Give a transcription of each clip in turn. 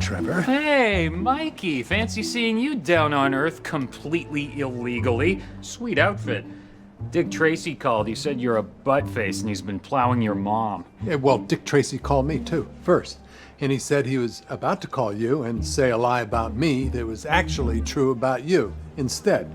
Trevor. Hey, Mikey. Fancy seeing you down on Earth completely illegally. Sweet outfit. Dick Tracy called. He said you're a buttface and he's been plowing your mom. Yeah, well, Dick Tracy called me too, first. And he said he was about to call you and say a lie about me that was actually true about you instead.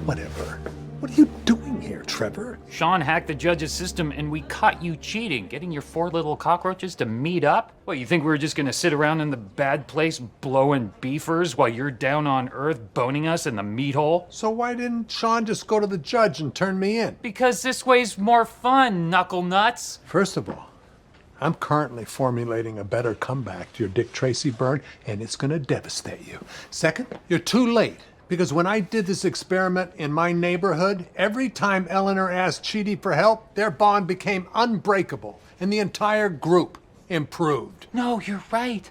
Whatever. What are you doing here, Trevor? Sean hacked the judge's system and we caught you cheating, getting your 4 little cockroaches to meet up? What, you think we were just gonna sit around in the bad place blowing beefers while you're down on Earth boning us in the meat hole? So why didn't Sean just go to the judge and turn me in? Because this way's more fun, knuckle nuts. First of all, I'm currently formulating a better comeback to your Dick Tracy burn, and it's gonna devastate you. Second, you're too late. Because when I did this experiment in my neighborhood, every time Eleanor asked Chidi for help, their bond became unbreakable, and the entire group improved. No, you're right.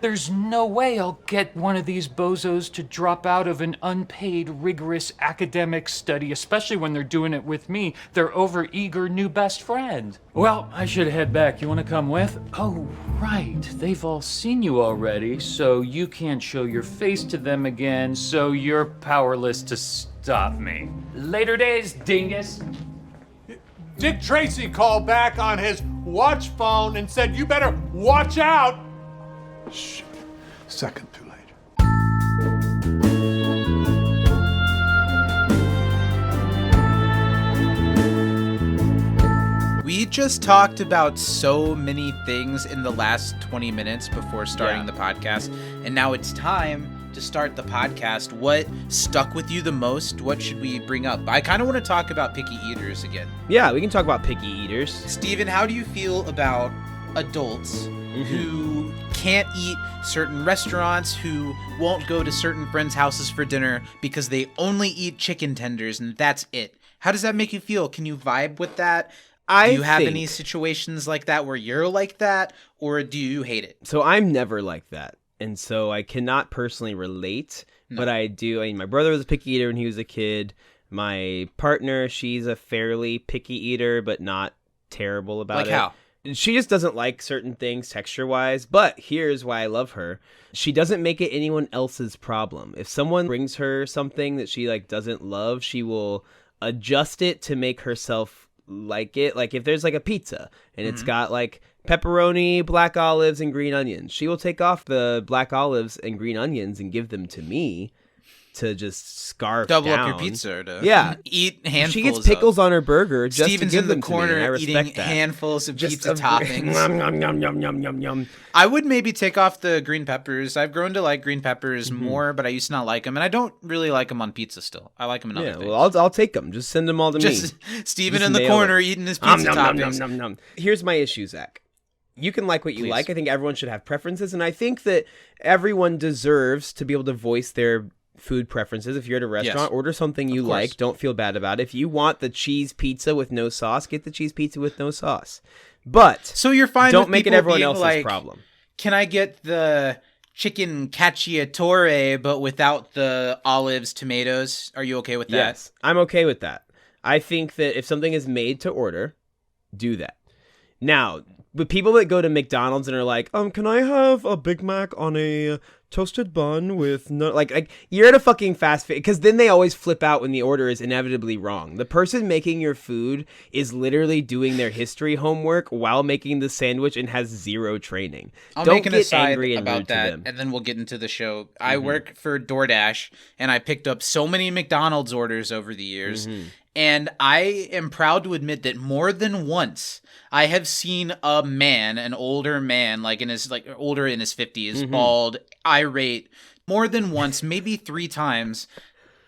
There's no way I'll get one of these bozos to drop out of an unpaid, rigorous academic study, especially when they're doing it with me, their overeager new best friend. Well, I should head back. You want to come with? Oh, right. They've all seen you already, so you can't show your face to them again, so you're powerless to stop me. Later days, dingus. Dick Tracy called back on his watch phone and said, "You better watch out." Shit. Second too late. We just talked about so many things in the last 20 minutes before starting the podcast, and now it's time to start the podcast. What stuck with you the most? What should we bring up? I kind of want to talk about picky eaters again. Yeah, we can talk about picky eaters. Steven, how do you feel about adults who can't eat certain restaurants, who won't go to certain friends' houses for dinner because they only eat chicken tenders and that's it? How does that make you feel? Can you vibe with that? Do you have any situations like that where you're like that, or do you hate it? So I'm never like that, and so I cannot personally relate, but I do. I mean, my brother was a picky eater when he was a kid. My partner, she's a fairly picky eater, but not terrible about it. Like how? She just doesn't like certain things texture-wise, but here's why I love her. She doesn't make it anyone else's problem. If someone brings her something that she doesn't love, she will adjust it to make herself like it. Like if there's a pizza and it's got pepperoni, black olives, and green onions, she will take off the black olives and green onions and give them to me to just scarf Double down. up your pizza or to eat handfuls. She gets pickles on her burger just Steven's to give in the them corner to me, and I eating respect that. handfuls of Just pizza toppings. Yum, yum, yum, yum, yum, yum. I would maybe take off the green peppers. I've grown to like green peppers more, but I used to not like them, and I don't really like them on pizza still. I like them in other things. Well, I'll take them. Just send them all to me. Steven Just in the mail corner it. eating his pizza toppings. Nom, nom, nom. Here's my issue, Zach. You can like what you Please. like. I think everyone should have preferences, and I think that everyone deserves to be able to voice their food preferences. If you're at a restaurant, order something you like. Don't feel bad about it. If you want the cheese pizza with no sauce, get the cheese pizza with no sauce. But so you're fine. Don't with make it people everyone being else's like, problem. Can I get the chicken cacciatore but without the olives, tomatoes? Are you okay with that? Yes, I'm okay with that. I think that if something is made to order, do that. Now, but people that go to McDonald's and are like, can I have a Big Mac on a toasted bun with no, like you're at a fucking fast food, because then they always flip out when the order is inevitably wrong. The person making your food is literally doing their history homework while making the sandwich and has zero training. I'll Don't make an get aside angry and about rude to that, them. and then we'll get into the show. I work for DoorDash, and I picked up so many McDonald's orders over the years, and I am proud to admit that more than once I have seen a man, an older man, older in his 50s, bald, irate, more than once, maybe 3 times,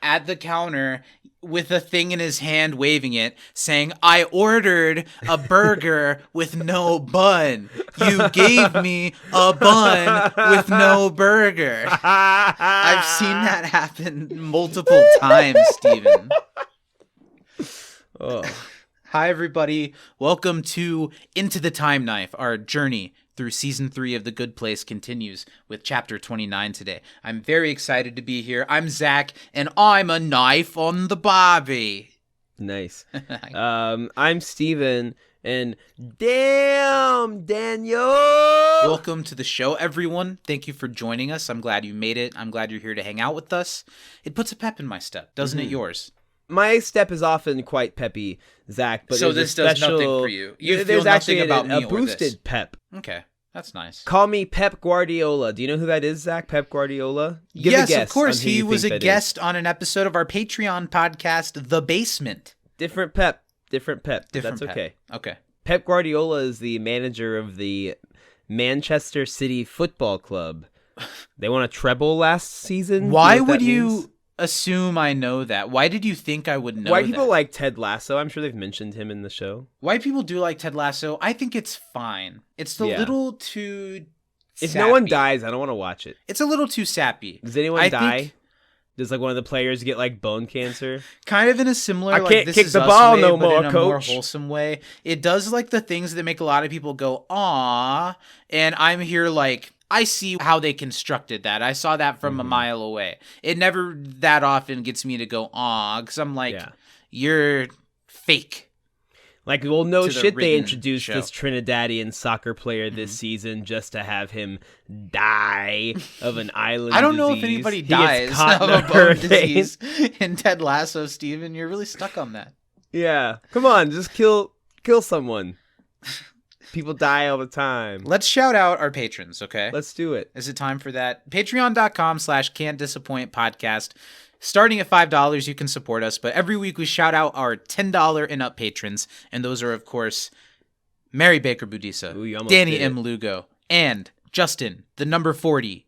at the counter with a thing in his hand, waving it, saying, "I ordered a burger with no bun. You gave me a bun with no burger." I've seen that happen multiple times, Steven. Oh. Hi, everybody. Welcome to Into the Time Knife. Our journey through Season 3 of The Good Place continues with Chapter 29 today. I'm very excited to be here. I'm Zach, and I'm a knife on the barbie. Nice. I'm Steven, And damn, Daniel! Welcome to the show, everyone. Thank you for joining us. I'm glad you made it. I'm glad you're here to hang out with us. It puts a pep in my step, doesn't it yours? My step is often quite peppy, Zach. But So there's this a does special, nothing for you. You feel there's nothing actually about a me or boosted this. pep. Okay, that's nice. Call me Pep Guardiola. Do you know who that is, Zach? Pep Guardiola? Give a Yes, guess of course. on who He you was think a that guest on an episode of our Patreon podcast, The Basement. Different Pep. Different Pep. Different That's Pep. okay. Okay. Pep Guardiola is the manager of the Manchester City Football Club. They won a treble last season. Why You know what would that you means? assume I know that? Why did you think I would know Why that? people like Ted Lasso? I'm sure they've mentioned him in the show. White people do like Ted Lasso. I think it's fine. It's a Yeah. little too If sappy. no one dies, I don't want to watch it. It's a little too sappy. Does anyone I die? think Does like one of the players get like bone cancer? kind of in a similar I like can't This kick Is the Us ball way, no but more, in a more coach. wholesome way. It does like the things that make a lot of people go "aw," and I'm here like I see how they constructed that. I saw that from a mile away. It never that often gets me to go "aw" because I'm like, Yeah. you're fake. Like, well, no To the shit, they written introduced show. this Trinidadian soccer player this season just to have him die of an island I don't know if disease. anybody He gets dies caught of in a bone hurricane. disease in Ted Lasso, Steven. You're really stuck on that. Yeah. Come on, just kill someone. People die all the time. Let's shout out our patrons, okay? Let's do it. Is it time for that? Patreon.com/can'tdisappointpodcast. Starting at $5, you can support us, but every week we shout out our $10 and up patrons, and those are, of course, Mary Baker Budisa, Ooh, you almost Danny did M. it. Lugo, and Justin, the number 40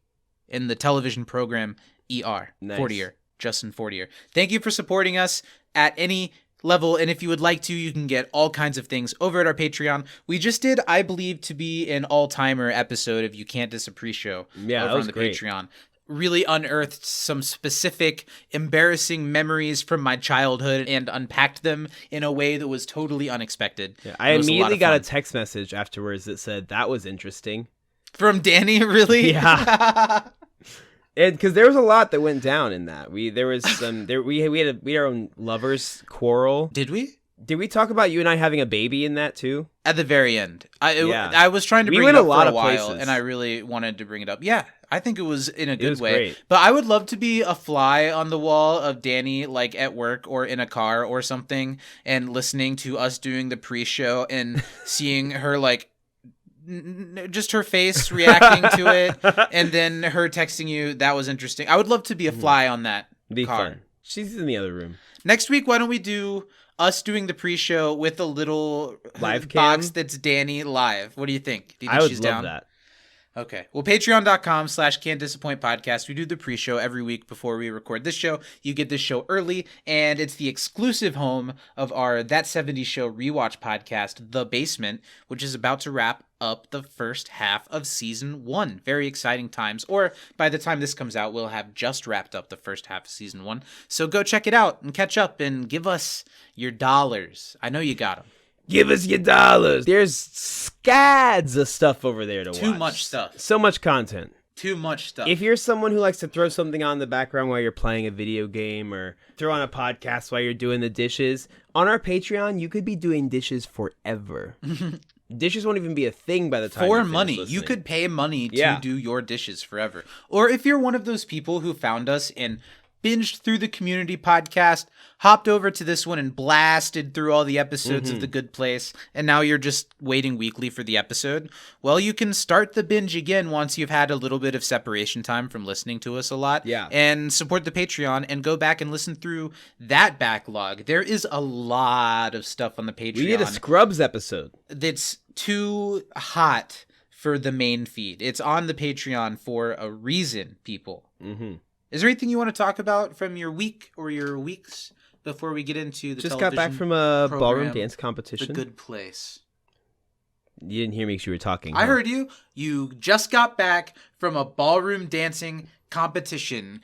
in the television program ER. Nice. 40er. Justin Fortier. Thank you for supporting us at any level, and if you would like to, you can get all kinds of things over at our Patreon. We just did, I believe, to be an all-timer episode of You Can't Disappre Show Yeah, over that was on the great. Patreon. Really unearthed some specific embarrassing memories from my childhood and unpacked them in a way that was totally unexpected. Yeah, I It was a lot immediately of got a fun. text message afterwards that said that was interesting. From Danny, really? Yeah. Because there was a lot that went down in that. We had our own lovers quarrel. Did we? Did we talk about you and I having a baby in that too? At the very end. Yeah. I was trying to We bring went it a up lot for a of while, places. and I really wanted to bring it up. Yeah, I think it was in a good was way. great. But I would love to be a fly on the wall of Danny, like at work or in a car or something, and listening to us doing the pre-show and seeing her like just her face reacting to it, and then her texting you. That was interesting. I would love to be a fly on that Be car. fun. She's in the other room. Next week, why don't we do us doing the pre-show with a little Live box cam? that's Danny live? What do you think? Do you think I would she's love down? that. Okay. Well, patreon.com/can'tdisappointpodcast. We do the pre-show every week before we record this show. You get this show early, and it's the exclusive home of our That 70s Show rewatch podcast, The Basement, which is about to wrap up the first half of season 1. Very exciting times. Or by the time this comes out, we'll have just wrapped up the first half of season 1. So go check it out and catch up and give us your dollars. I know you got them. Give us your dollars. There's scads of stuff over there to watch. Too much stuff. So much content. Too much stuff. If you're someone who likes to throw something on in the background while you're playing a video game or throw on a podcast while you're doing the dishes, on our Patreon, you could be doing dishes forever. Dishes won't even be a thing by the time For you finish money. You listening. could pay money to Yeah. do your dishes forever. Or if you're one of those people who found us and binged through the community podcast, hopped over to this one and blasted through all the episodes of The Good Place, and now you're just waiting weekly for the episode, well, you can start the binge again once you've had a little bit of separation time from listening to us a lot. Yeah. And support the Patreon and go back and listen through that backlog. There is a lot of stuff on the Patreon. We did a Scrubs episode. That's too hot for the main feed. It's on the Patreon for a reason, people. Mm-hmm. Is there anything you want to talk about from your week or your weeks before we get into the Just got back television from a ballroom program, dance The competition. Good Place? You didn't hear me because you were talking. I huh? heard you. You just got back from a ballroom dancing competition.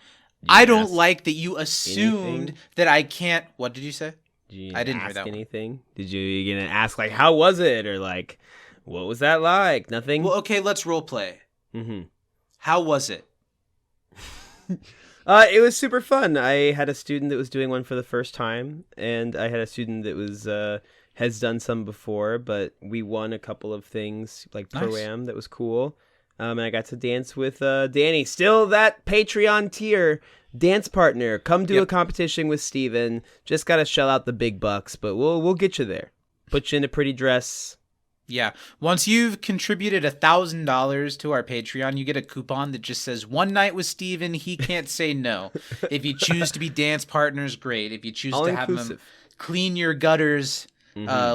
I don't ask like that you assumed anything? that I can't. What did you say? Did you I didn't hear ask that one. anything? Did you gonna ask like how was it or like what was that like? Nothing. Well, okay, let's role play. Mm-hmm. How was it? It was super fun. I had a student that was doing one for the first time, and I had a student that was has done some before, but we won a couple of things like Nice. Pro-Am that was cool. And I got to dance with Danny. Still that Patreon tier dance partner. Come do a competition with Steven. Just got to shell out the big bucks, but we'll get you there. Put you in a pretty dress. Yeah. Once you've contributed $1,000 to our Patreon, you get a coupon that just says "One night with Steven, he can't say no." If you choose to be dance partners, great. If you choose All to have him inclusive. clean your gutters,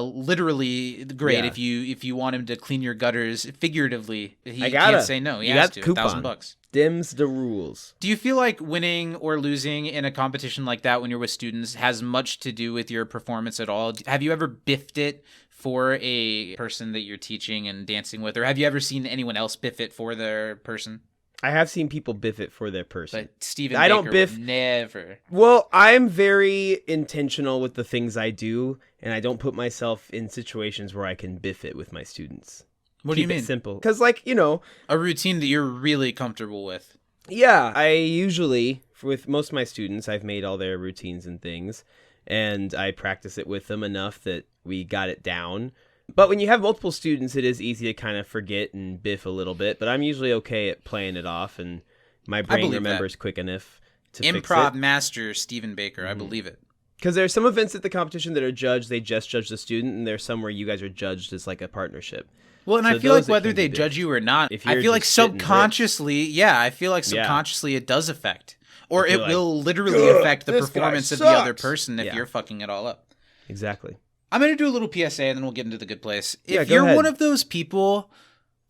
literally great. Yeah. If you want him to clean your gutters figuratively, he I gotta. can't say no. He You has got to. coupon. $1,000. Dims the rules. Do you feel like winning or losing in a competition like that when you're with students has much to do with your performance at all? Have you ever biffed it for a person that you're teaching and dancing with, or have you ever seen anyone else biff it for their person? I have seen people biff it for their person. But Stephen I don't Baker biff- would never. Well, I'm very intentional with the things I do, and I don't put myself in situations where I can biff it with my students. What do you Keep it mean? simple. Because, like, A routine that you're really comfortable with. yeah, I usually, with most of my students, I've made all their routines and things, and I practice it with them enough that we got it down. But when you have multiple students, it is easy to kind of forget and biff a little bit, but I'm usually okay at playing it off, and my brain believe remembers quick enough to fix Improv it. master Stephen Baker, I believe it. Because there's some events at the competition that are judged, they just judge the student, and there's some where you guys are judged as like a partnership. Well, and So I feel like those that whether can they be judge you or not, If I you're feel like just spitting subconsciously, it does affect. Or You're it like, will literally affect the this guy performance of the other sucks. person if Yeah. you're fucking it all up. Exactly. I'm going to do a little PSA and then we'll get into the good place. Yeah, If go you're ahead. one of those people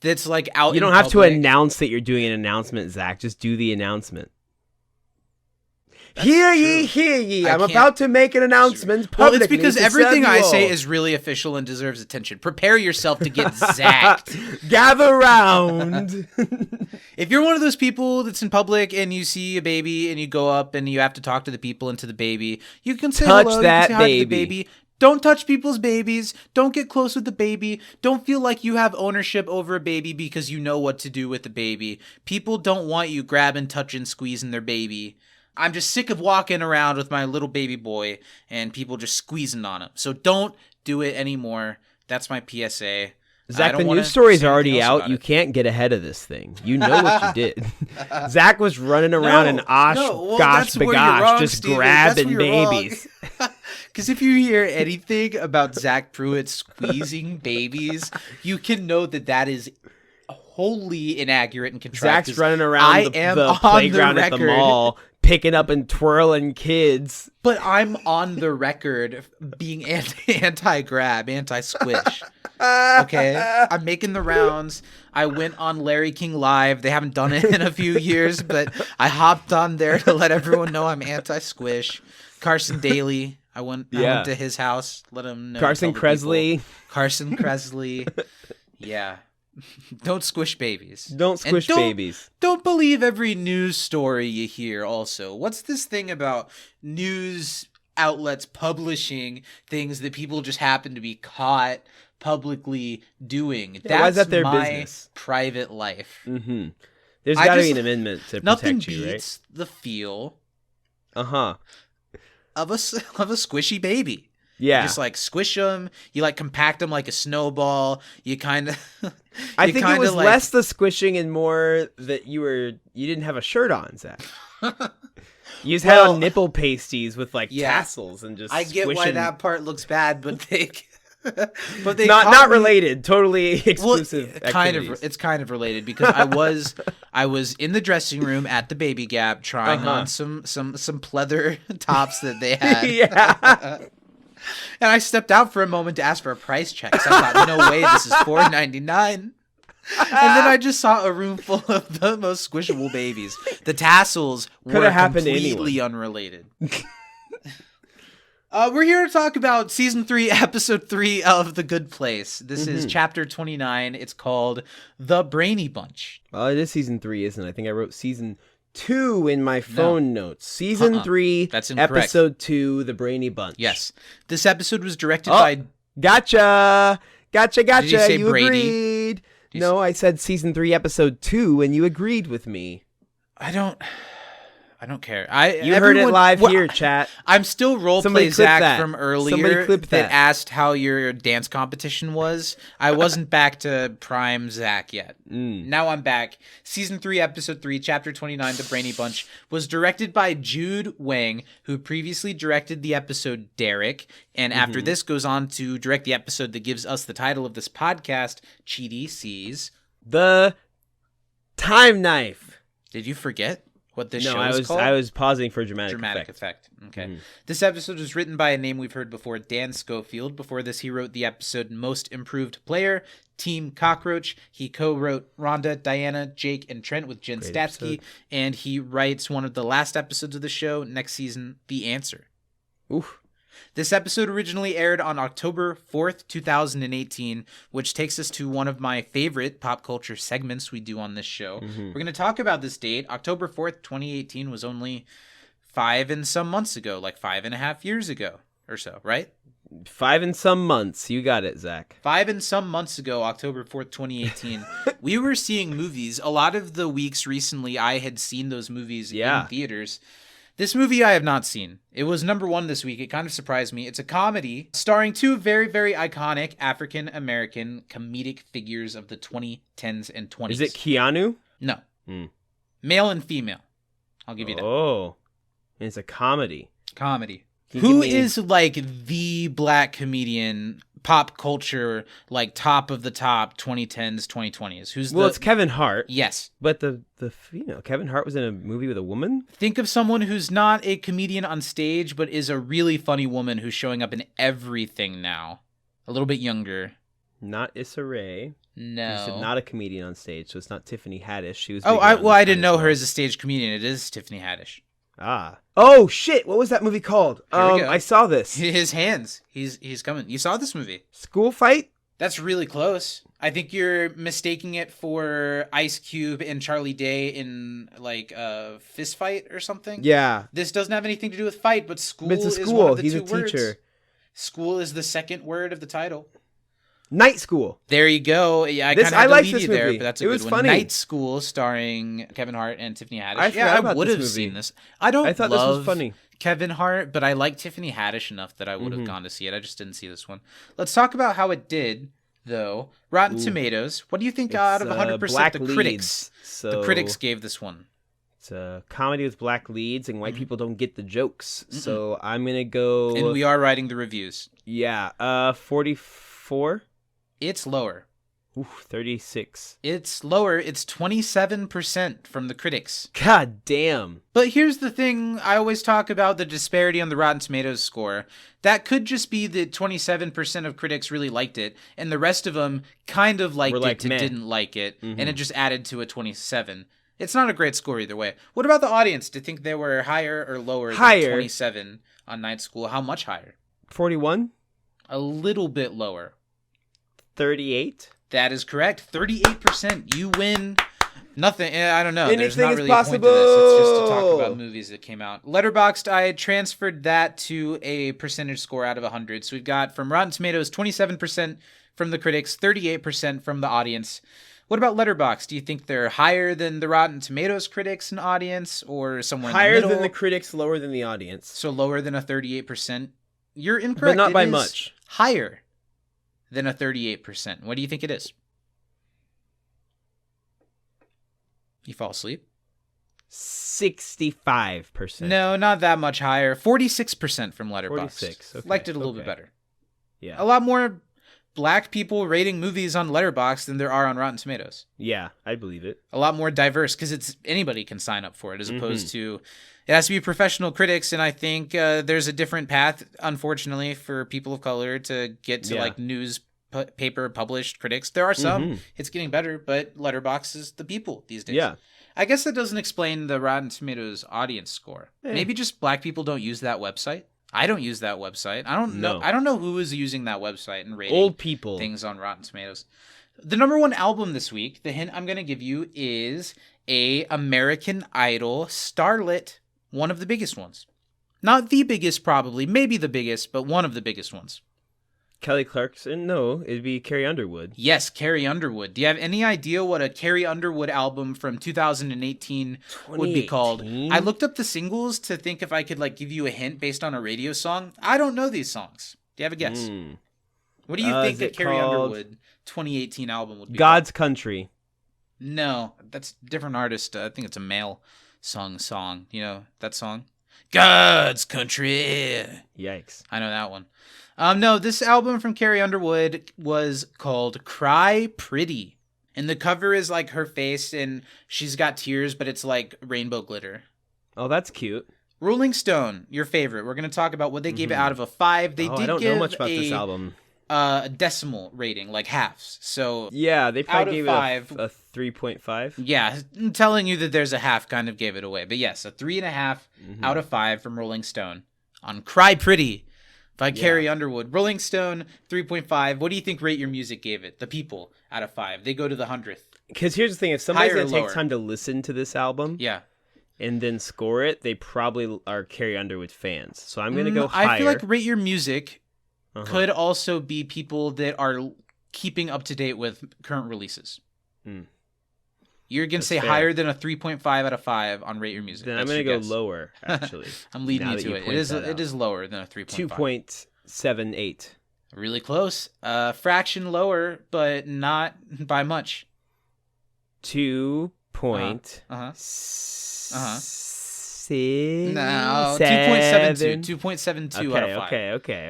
that's like out You don't in have to public- announce that you're doing an announcement, Zach. Just do the announcement. That's Hear true. ye, hear ye. I I'm can't- about to make an announcement Well, publicly. it's because to everything I say Samuel. is really official and deserves attention. Prepare yourself to get zacked. Gather round. If you're one of those people that's in public and you see a baby and you go up and you have to talk to the people and to the baby, you can say Touch hello, you that can say hi to the baby. baby. Don't touch people's babies. Don't get close with the baby. Don't feel like you have ownership over a baby because you know what to do with the baby. People don't want you grabbing, touching, squeezing their baby. I'm just sick of walking around with my little baby boy and people just squeezing on him. So don't do it anymore. That's my PSA. I Zach, don't the wanna news story's say anything already else out. about You it. can't get ahead of this thing. You know what you did. Zach was running around and gosh that's where you're bagosh, wrong, just Steven. grabbing That's where you're wrong. babies. Because if you hear anything about Zach Pruitt squeezing babies, you can know that that is wholly inaccurate and contrived. Zach's running around the playground at the mall, picking up and twirling kids. But I'm on the record being anti-grab, anti-squish. Okay? I'm making the rounds. I went on Larry King Live. They haven't done it in a few years, but I hopped on there to let everyone know I'm anti-squish. Carson Daly. I went to his house, let him know. Carson tell the people. Kresley. Carson Kresley. Yeah. Don't squish babies. Don't squish babies. Don't believe every news story you hear also. What's this thing about news outlets publishing things that people just happen to be caught publicly doing? Yeah, why is that their my business? Private life. Mm-hmm. There's I got to just- be an amendment to Nothing protect you, right? beats the feel Uh-huh. of a squishy baby. Yeah. You just like squish them. You like compact them like a snowball. You kind of. I think it was less the squishing and more that you didn't have a shirt on, Zach. You just had on nipple pasties with like tassels and just I get why squishing. that part looks bad, but they. But they not caught me- related, totally exclusive. kind of. activities. It's kind of related because I was in the dressing room at the Baby Gap trying on some pleather tops that they had. Yeah. And I stepped out for a moment to ask for a price check. So I thought, no way, this is $4.99. And then I just saw a room full of the most squishable babies. The tassels were Coulda happened to completely unrelated. We're here to talk about season 3, episode 3 of The Good Place. This is chapter 29. It's called The Brainy Bunch. Well, it is season 3, isn't it? I think I wrote season 2 in my phone notes. Season 3, That's incorrect. episode 2, The Brainy Bunch. Yes. This episode was directed by... Gotcha. Did you say You Brady? agreed. No, I said season 3, episode 2, and you agreed with me. I don't I don't care. You heard it live here, chat. I'm still Somebody roleplay clip Zach that. from Somebody earlier clip that. asked how your dance competition was. I wasn't back to prime Zach yet. Now I'm back. Season 3, Episode 3, Chapter 29, The Brainy Bunch, was directed by Jude Wang, who previously directed the episode Derek, and after this goes on to direct the episode that gives us the title of this podcast, Cheaty Sees. The Time Knife. Did you forget what this No, show I is was called? I was pausing for dramatic Effect. Okay. This episode was written by a name we've heard before, Dan Schofield. Before this, he wrote the episode Most Improved Player, Team Cockroach. He co-wrote Rhonda, Diana, Jake, and Trent with Jen Great Statsky. episode. And he writes one of the last episodes of the show, next season, The Answer. Oof. This episode originally aired on October 4th, 2018, which takes us to one of my favorite pop culture segments we do on this show. We're going to talk about this date. October 4th, 2018 was only 5 and some months ago, like 5.5 years ago or so, right? 5 and some months. You got it, Zach. 5 and some months ago, October 4th, 2018, we were seeing movies. A lot of the weeks recently, I had seen those movies in theaters. This movie I have not seen. It was number 1 this week. It kind of surprised me. It's a comedy starring 2 very, very iconic African-American comedic figures of the 2010s and 20s. Is it Keanu? No. Male and female. I'll give you that. Oh. It's a comedy. Comedy. Can you Who give me- is like the black comedian, pop culture, like top of the top 2010s, 2020s? Who's Well, the... it's Kevin Hart. Yes. But the Kevin Hart was in a movie with a woman? Think of someone who's not a comedian on stage, but is a really funny woman who's showing up in everything now. A little bit younger. Not Issa Rae. No. You said not a comedian on stage, so it's not Tiffany Haddish. She was. Oh, big around this I time didn't as know well. her as a stage comedian. It is Tiffany Haddish. Ah. Oh shit! What was that movie called? Here we go. I saw this. His hands. He's coming. You saw this movie? School Fight. That's really close. I think you're mistaking it for Ice Cube and Charlie Day in like a fist fight or something. Yeah. This doesn't have anything to do with fight, but school, But it's a is school. one of the He's two a teacher. words. School is the second word of the title. Night School. There you go. Yeah, I This- kind of had I to like leave this you there, movie. but that's a It good was one. funny. Night School, starring Kevin Hart and Tiffany Haddish. I forgot about would this have movie. seen this. I don't I thought this love was funny. Kevin Hart, but I like Tiffany Haddish enough that I would Mm-hmm. have gone to see it. I just didn't see this one. Let's talk about how it did, though. Rotten Tomatoes. What do you think out of 100% black the critics? leads, so The critics gave this one. It's a comedy with black leads, and white people don't get the jokes. So I'm gonna go. And we are writing the reviews. 44. It's lower. Ooh, 36. It's lower. It's 27% from the critics. God damn. But here's the thing, I always talk about the disparity on the Rotten Tomatoes score. That could just be that 27% of critics really liked it, and the rest of them kind of liked Were it like, to meh. didn't like it, and it just added to a 27. It's not a great score either way. What about the audience? Do you think they were higher or lower Higher. than 27 on Night School? How much higher? 41. A little bit lower. 38. That is correct. 38%. You win. Nothing. I don't know. There's Anything not is really a point to this. It's just to talk possible. about movies that came out. Letterboxd, I transferred that to a percentage score out of 100. So we've got from Rotten Tomatoes, 27% from the critics, 38% from the audience. What about Letterboxd? Do you think they're higher than the Rotten Tomatoes critics and audience, or somewhere Higher in the middle? than the critics, lower than the audience. So lower than a 38%? You're incorrect. But not It by is much. Higher than a 38%. What do you think it is? You fall asleep? 65%. No, not that much higher. 46% from Letterboxd. 46, okay, Liked it a little bit okay. better. Yeah. A lot more black people rating movies on Letterboxd than there are on Rotten Tomatoes. Yeah, I believe it. A lot more diverse because it's anybody can sign up for it as opposed to it has to be professional critics, and I think there's a different path, unfortunately, for people of color to get to like newspaper published critics. There are some. It's getting better, but Letterboxd is the people these days. Yeah. I guess that doesn't explain the Rotten Tomatoes audience score. Maybe just black people don't use that website. I don't use that website. I don't know. No. I don't know who is using that website and rating Old people. things on Rotten Tomatoes. The number one album this week, the hint I'm going to give you is a American Idol starlet, one of the biggest ones. Not the biggest, probably, maybe the biggest, but one of the biggest ones. Kelly Clarkson? No, it'd be Carrie Underwood. Yes, Carrie Underwood. Do you have any idea what a Carrie Underwood album from 2018 would be called? 2018? I looked up the singles to think if I could like give you a hint based on a radio song. I don't know these songs. Do you have a guess? What do you think is a it Carrie called Underwood 2018 album would be God's Country. called? No, that's a different artist. I think it's a male song. You know that song? God's Country. Yikes. I know that one. No, this album from Carrie Underwood was called Cry Pretty. And the cover is like her face and she's got tears, but it's like rainbow glitter. Oh, that's cute. Rolling Stone, your favorite. We're going to talk about what they gave it out of a 5. They did I don't give know much about this album. A decimal rating, like halves. So Yeah, they out probably of gave 5, it a 3.5. yeah, telling you that there's a half kind of gave it away. But yes, a 3.5 out of 5 from Rolling Stone on Cry Pretty by Carrie Underwood. Rolling Stone, 3.5. What do you think Rate Your Music gave it? The people out of 5. They go to the 100th. Because here's the thing, if somebody's Higher or going to take lower? time to listen to this album Yeah. and then score it, they probably are Carrie Underwood fans. So I'm going to go higher. I feel like Rate Your Music Uh-huh. could also be people that are keeping up to date with current releases. You're going to say fair. higher than a 3.5 out of 5 on Rate Your Music. Then That's I'm going to your go guess. lower, actually. I'm leading now you that to you it. point that It out. is lower than a 3.5. 2.78. Really close. Fraction lower, but not by much. 2.6. No, 2.72. 2.72 out of 5.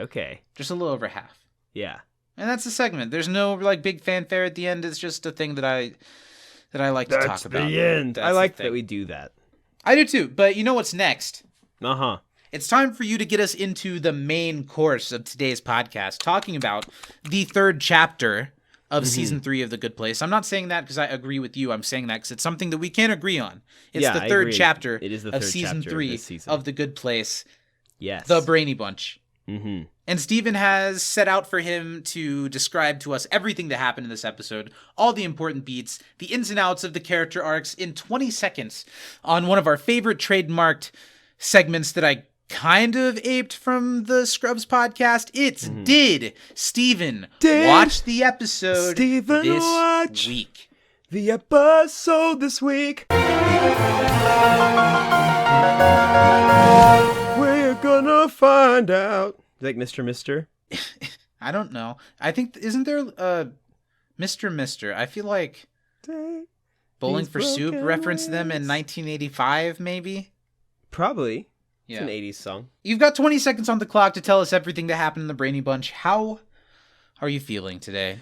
Okay. Just a little over half. Yeah. And that's the segment. There's no like big fanfare at the end. It's just a thing that I like to talk about. end. That's I the like thing. that we do that. I do too. But you know what's next? Uh-huh. It's time for you to get us into the main course of today's podcast, talking about the 3rd chapter of season 3 of The Good Place. I'm not saying that because I agree with you. I'm saying that because it's something that we can't agree on. It's Yeah, the I 3rd agree. chapter It is the of third season chapter of 3 this season. of The Good Place, Yes. the Brainy Bunch. Mm-hmm. And Steven has set out for him to describe to us everything that happened in this episode, all the important beats, the ins and outs of the character arcs in 20 seconds on one of our favorite trademarked segments that I kind of aped from the Scrubs podcast. It's Did Steven watch the episode Steven this watch week? the episode this week? We're gonna find out. Like Mr. Mister? I don't know. I think, isn't there Mr. I feel like Bowling These for Soup broken referenced them in ways. 1985, maybe? Probably. Yeah. It's an 80s song. You've got 20 seconds on the clock to tell us everything that happened in the Brainy Bunch. How are you feeling today?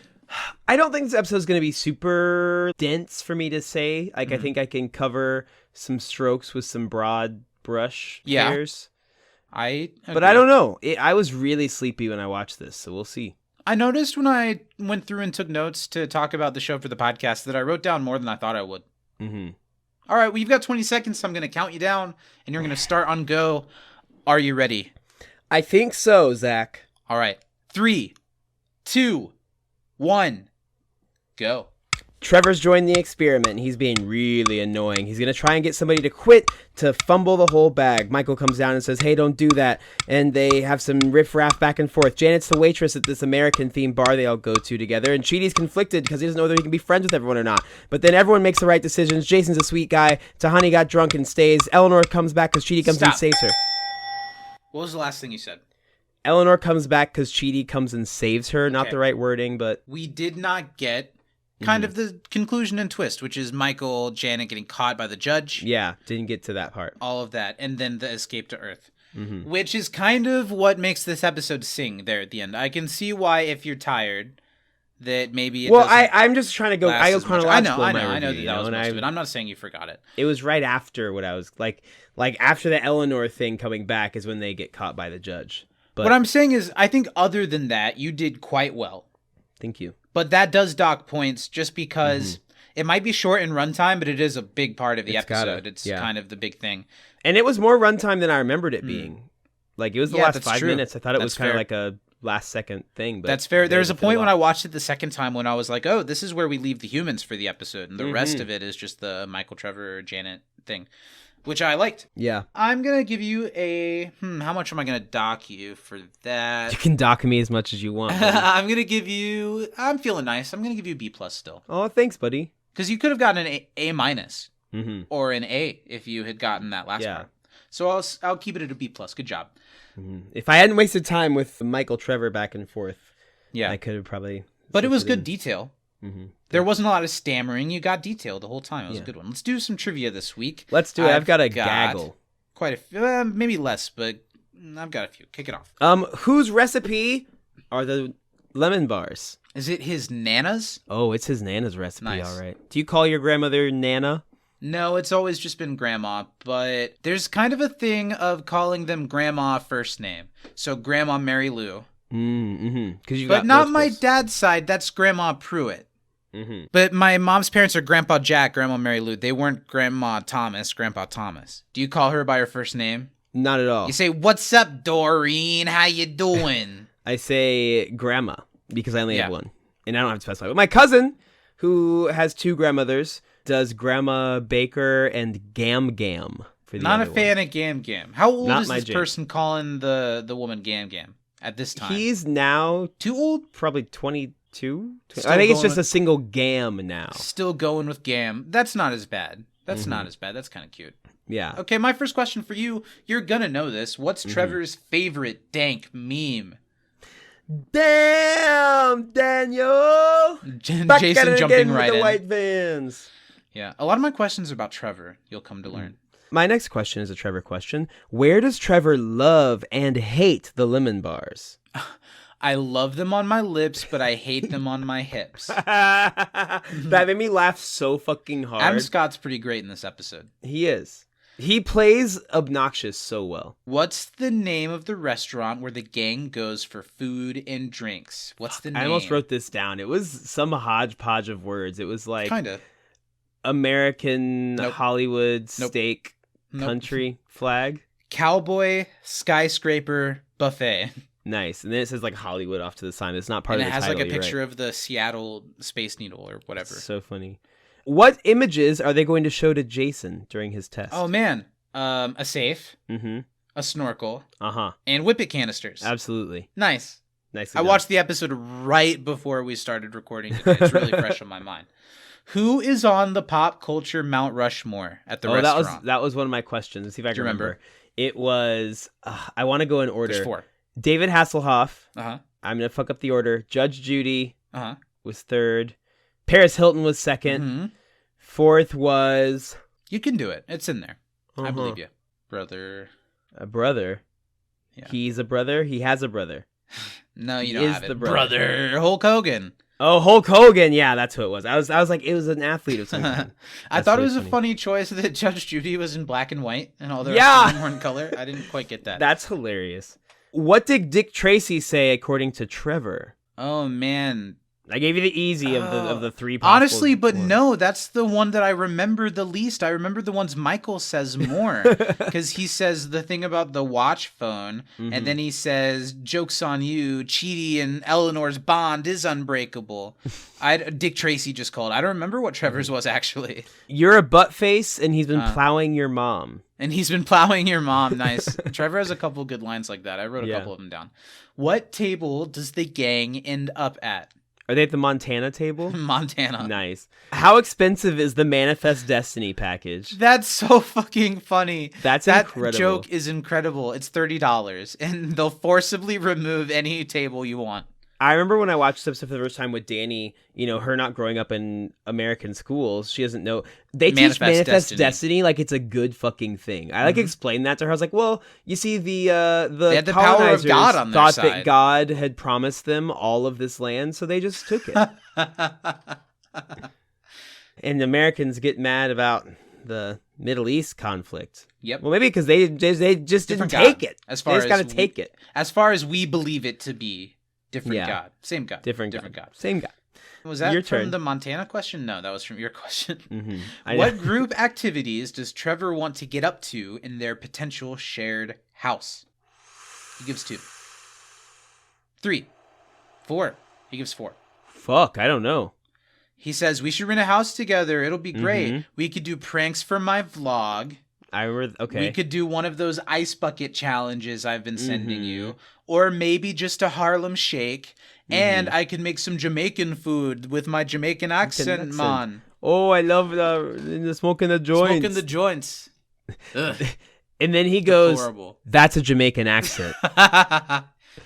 I don't think this episode is going to be super dense for me to say. Like, I think I can cover some strokes with some broad brush Yeah. hairs. But But I don't know. I was really sleepy when I watched this, so we'll see. I noticed when I went through and took notes to talk about the show for the podcast that I wrote down more than I thought I would. Mm-hmm. All right, well, you've got 20 seconds, so I'm going to count you down, and you're going to start on go. Are you ready? I think so, Zach. All right. 3, 2, 1, go. Trevor's joined the experiment. He's being really annoying. He's going to try and get somebody to quit to fumble the whole bag. Michael comes down and says, hey, don't do that. And they have some riff-raff back and forth. Janet's the waitress at this American-themed bar they all go to together. And Cheaty's conflicted because he doesn't know whether he can be friends with everyone or not. But then everyone makes the right decisions. Jason's a sweet guy. Tahani got drunk and stays. Eleanor comes back because Cheaty comes and Stop. saves her. What was the last thing you said? Eleanor comes back because Cheaty comes and saves her. Not Okay. the right wording, but... We did not get kind of the conclusion and twist, which is Michael, Janet getting caught by the judge. Yeah, didn't get to that part. All of that, and then the escape to Earth, which is kind of what makes this episode sing there at the end. I can see why, if you're tired, that maybe it Well, doesn't I'm just trying to go... last I go as much. chronological in my I know review, that you was and most of I- it. I'm not saying you forgot it. It was right after what I was... Like after the Eleanor thing coming back is when they get caught by the judge. But What I'm saying is, I think other than that, you did quite well. Thank you. But that does dock points just because it might be short in runtime, but it is a big part of the It's gotta- episode. It's yeah. kind of the big thing. And it was more runtime than I remembered it being. Like, it was the Yeah, last that's 5 true. minutes. I thought it That's was kind of fair. like a last-second thing. But That's fair. There was a point when I I watched it the second time when I was like, oh, this is where we leave the humans for the episode. And the rest of it is just the Michael, Trevor, Janet thing, which I liked. Yeah. I'm going to give you a... how much am I going to dock you for that? You can dock me as much as you want. buddy. I'm going to give you... I'm feeling nice. I'm going to give you a B+ still. Oh, thanks, buddy. Because you could have gotten an A-, Mm-hmm. or an A if you had gotten that last Yeah. part. So I'll keep it at a B+. Good job. If I hadn't wasted time with Michael Trevor back and forth, Yeah. I could have probably... But it was slipped good in. detail. Mm-hmm. There wasn't a lot of stammering. You got detail the whole time. It was a good one. Let's do some trivia this week. Let's do it. I've got a gaggle. Quite a few. Maybe less, but I've got a few. Kick it off. Whose recipe are the lemon bars? Is it his Nana's? Oh, it's his Nana's recipe, Nice. all right. Do you call your grandmother Nana? No, it's always just been Grandma, but there's kind of a thing of calling them Grandma first name. So Grandma Mary Lou. Mm-hmm. But not my dad's side. That's Grandma Pruitt. Mm-hmm. But my mom's parents are Grandpa Jack, Grandma Mary Lou. They weren't Grandma Thomas, Grandpa Thomas. Do you call her by her first name? Not at all. You say, "What's up, Doreen? How you doing?" I say grandma because I only Yeah. have one. And I don't have to specify. But my cousin, who has two grandmothers, does Grandma Baker and Gam Gam. For the Not a other fan of Gam Gam. How old Not is my this jam. person calling the woman Gam Gam at this one. time? He's now too old. probably 22. Still I think it's going just a with- single Gam now. Still going with Gam. That's not as bad. That's Mm-hmm. not as bad. That's kind of cute. Yeah. Okay, my first question for you. You're gonna know this. What's Mm-hmm. Trevor's favorite dank meme? Damn, Daniel! Back Jason at it jumping again with right the in. white vans. Yeah, a lot of my questions are about Trevor. You'll come to learn. My next question is a Trevor question. Where does Trevor love and hate the lemon bars? I love them on my lips, but I hate them on my hips. That made me laugh so fucking hard. Adam Scott's pretty great in this episode. He is. He plays obnoxious so well. What's the name of the restaurant where the gang goes for food and drinks? What's the name? I almost wrote this down. It was some hodgepodge of words. It was like Kinda. American Nope. Hollywood Nope. steak Nope. country flag. Cowboy Skyscraper Buffet. Nice. And then it says like Hollywood off to the side. It's not part And of it the has title. like a you're picture right. of the Seattle Space Needle or whatever. So funny. What images are they going to show to Jason during his test? Oh man. A safe, Mm-hmm. a snorkel, Uh-huh. and whippet canisters. Absolutely. Nice. Nicely I done. watched the episode right before we started recording today. It's really fresh on my mind. Who is on the pop culture Mount Rushmore at the restaurant? that was one of my questions. Let's see if I Do can you remember? It was I want to go in order. There's 4. David Hasselhoff. Uh-huh. I'm going to fuck up the order. Judge Judy Uh-huh. was third. Paris Hilton was 2nd. Mhm. Fourth was You can do it. It's in there. I Uh-huh. believe you. Brother. a brother. Yeah. He's a brother. He has a brother. No, you He don't is have it. the brother. Hulk Hogan. Oh, Hulk Hogan. Yeah, that's who it was. I was like, it was an athlete of some kind. I That's thought it really was a funny choice that Judge Judy was in black and white and all the Yeah. rest of them were in color. I didn't quite get that. That's hilarious. What did Dick Tracy say according to Trevor? Oh man. I gave you the easy of the 3 possible Honestly, but ones. no, that's the one that I remember the least. I remember the ones Michael says more because he says the thing about the watch phone, and then he says, "Joke's on you, Chidi and Eleanor's bond is unbreakable." Dick Tracy just called. I don't remember what Trevor's was actually. You're a butt face, and he's been plowing your mom. And he's been plowing your mom. Nice. Trevor has a couple good lines like that. I wrote a Yeah. couple of them down. What table does the gang end up at? Are they at the Montana table? Montana. Nice. How expensive is the Manifest Destiny package? That's so fucking funny. That's that incredible. joke is incredible. It's $30, and they'll forcibly remove any table you want. I remember when I watched this episode for the first time with Danny, her not growing up in American schools, she doesn't know. They teach Manifest Destiny like it's a good fucking thing. I explained that to her. I was like, well, you see, the had the power of colonizers God on their thought side. that God had promised them all of this land, so they just took it. And Americans get mad about the Middle East conflict. Yep. Well, maybe because they just Different didn't take God. it. As far they just got to as take it. As far as we believe it to be, different Yeah. God. Same God. Different God. Same God. Was that Your from turn. the Montana question? No, that was from your question. Mm-hmm. What group activities does Trevor want to get up to in their potential shared house? He gives 2. 3. 4. He gives 4. Fuck, I don't know. He says, we should rent a house together. It'll be great. Mhm. We could do pranks for my vlog. I remember. Okay. We could do one of those ice bucket challenges I've been sending Mhm. you. Or maybe just a Harlem Shake. And I could make some Jamaican food with my Jamaican accent, man. Oh, I love the smoking the joints. Smoking the joints. Ugh, And then he goes, horrible. "That's a Jamaican accent."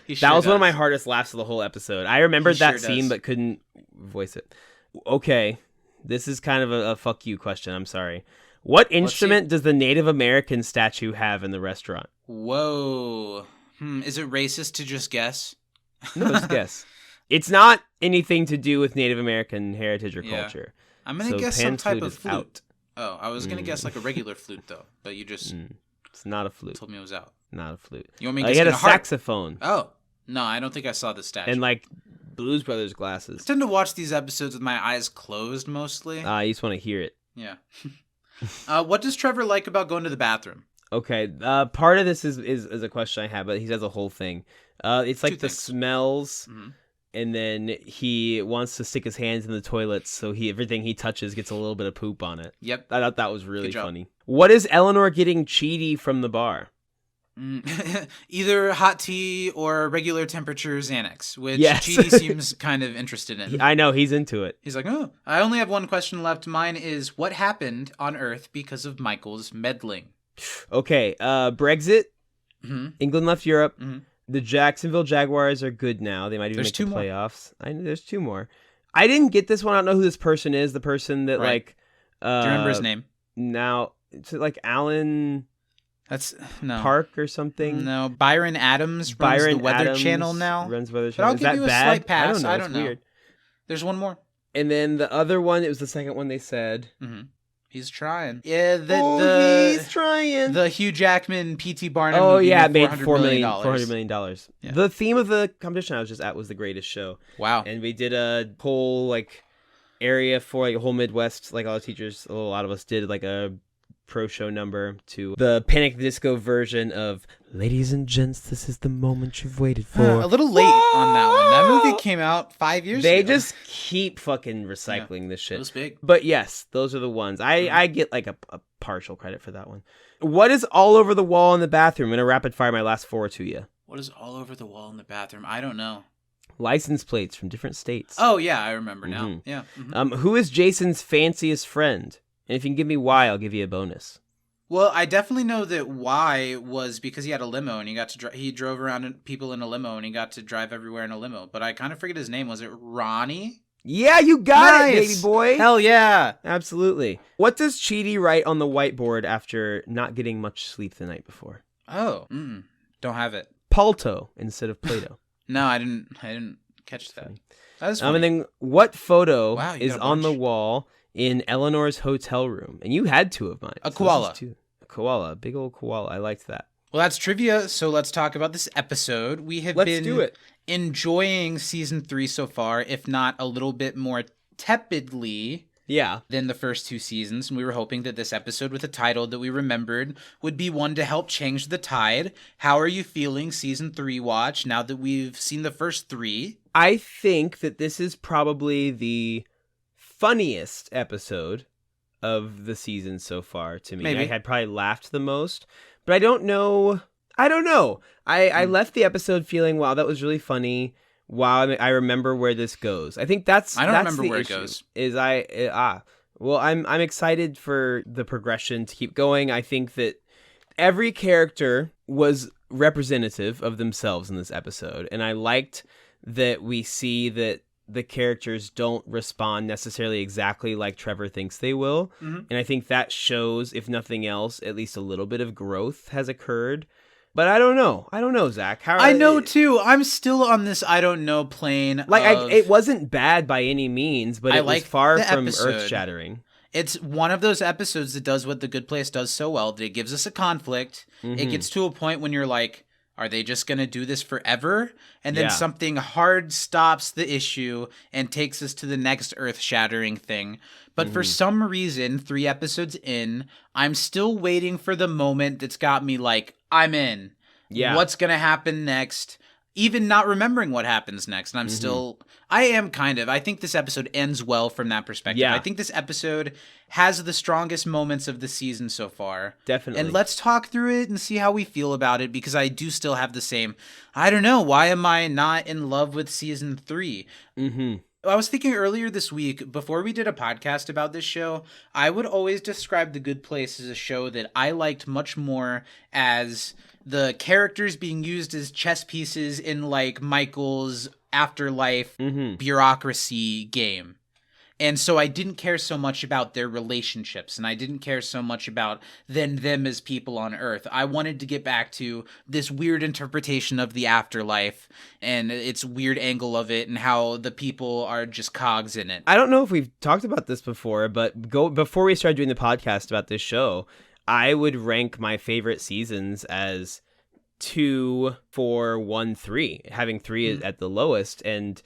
He That sure was one of my does. hardest laughs of the whole episode. I remembered He that sure scene, does. but couldn't voice it. Okay, this is kind of a fuck you question. I'm sorry. What instrument does the Native American statue have in the restaurant? Whoa. Is it racist to just guess? No, let's guess. It's not anything to do with Native American heritage or Yeah. culture. I'm going to So guess pan some type flute of is flute. out. Oh, I was going to guess like a regular flute, though. But you just It's not a flute. told me it was out. Not a flute. You want me to He guess had a a harp? saxophone Oh. No, I don't think I saw the statue. and like Blues Brothers I glasses. tend to watch these episodes with my eyes closed mostly. You just want to hear it. Yeah. What does Trevor like about going to the bathroom? Okay, part of this is a question I have, but he says a whole thing. It's like Two the things. smells, Mhm. and then he wants to stick his hands in the toilets, so everything he touches gets a little bit of poop on it. Yep. I thought that was really Good job. funny. What is Eleanor getting cheaty from the bar? Either hot tea or regular temperature Xanax, which Yes. Chidi seems kind of interested in. I know he's into it. He's like, oh, I only have one question left. Mine is, what happened on Earth because of Michael's meddling? Okay, Brexit. Mhm. England left Europe. Mhm. The Jacksonville Jaguars are good now. They might even There's make two the more. playoffs. I know there's two more. I didn't get this one. I don't know who this person is. The person that Right. like. Do you remember his name? Now, it's like Alan That's no Park or something. No, Byron Adams runs Byron the Weather Adams Channel now. Runs Weather But Channel. I'll Is give that you a bad? slight pass. I don't know. I It's don't know. weird. There's one more. And then the other one, it was the second one they said. He's trying. Yeah, He's trying. the Hugh Jackman P.T. Barnum. Oh movie yeah, it made made $400 $400 million. Yeah. The theme of the competition I was just at was The Greatest Show, Wow. and we did a whole like area for like a whole Midwest. Like all the teachers, a lot of us did like a pro show number to the Panic at the Disco version of "Ladies and Gents, this is the moment you've waited for." A little late on that one. That movie came out 5 years They ago. just keep fucking recycling this It shit. was big. But yes, those are the ones. I get like a partial credit for that one. What is all over the wall in the bathroom? I'm going to rapid fire my last four to you. What is all over the wall in the bathroom? I don't know. License plates from different states. Oh, yeah, I remember now. Mhm. Yeah. Mhm. Who is Jason's fanciest friend? And if you can give me why, I'll give you a bonus. Well, I definitely know that why was because he had a limo and he got to he drove around people in a limo and he got to drive everywhere in a limo. But I kind of forget his name. Was it Ronnie? Yeah, you got it, Nice! baby boy. Hell yeah! Absolutely. What does Chidi write on the whiteboard after not getting much sleep the night before? Oh, don't have it. Palto instead of Play-Doh. No, I didn't catch that. That was funny. And then what photo Wow, you is got a on the bunch. wall in Eleanor's hotel room? And you had two of mine. A so this is koala. two. A koala. A big old koala. I liked that. Well, that's trivia. So let's talk about this episode. We have Let's been do it. enjoying season 3 so far, if not a little bit more tepidly Yeah. than the first 2 seasons. And we were hoping that this episode with a title that we remembered would be one to help change the tide. How are you feeling season 3 watch now that we've seen the first 3? I think that this is probably the funniest episode of the season so far to me. Maybe. I had probably laughed the most, but I don't know. I left the episode feeling, wow, that was really funny. Wow, I remember where this goes. I think that's I don't that's remember the where it issue, goes. Well, I'm excited for the progression to keep going. I think that every character was representative of themselves in this episode, and I liked that we see that the characters don't respond necessarily exactly like Trevor thinks they will. Mhm. And I think that shows, if nothing else, at least a little bit of growth has occurred. But I don't know, Zach. I know too. I'm still on this I don't know plane. It wasn't bad by any means, but I it was like far the from episode. earth-shattering. It's one of those episodes that does what The Good Place does so well. That it gives us a conflict. It gets to a point when you're like, are they just going to do this forever? And then Yeah. something hard stops the issue and takes us to the next earth-shattering thing. But for some reason, 3 episodes in, I'm still waiting for the moment that's got me like, I'm in. Yeah. What's going to happen next? even not remembering what happens next. And I think this episode ends well from that perspective. Yeah. I think this episode has the strongest moments of the season so far. Definitely. And let's talk through it and see how we feel about it, because I do still have the same, I don't know, why am I not in love with season 3? I was thinking earlier this week, before we did a podcast about this show, I would always describe The Good Place as a show that I liked much more as the characters being used as chess pieces in like Michael's afterlife bureaucracy game. And so I didn't care so much about their relationships, and I didn't care so much about them as people on Earth. I wanted to get back to this weird interpretation of the afterlife and its weird angle of it, and how the people are just cogs in it. I don't know if we've talked about this before, but before we started doing the podcast about this show, I would rank my favorite seasons as 2, 4, 1, 3, having 3 at the lowest. And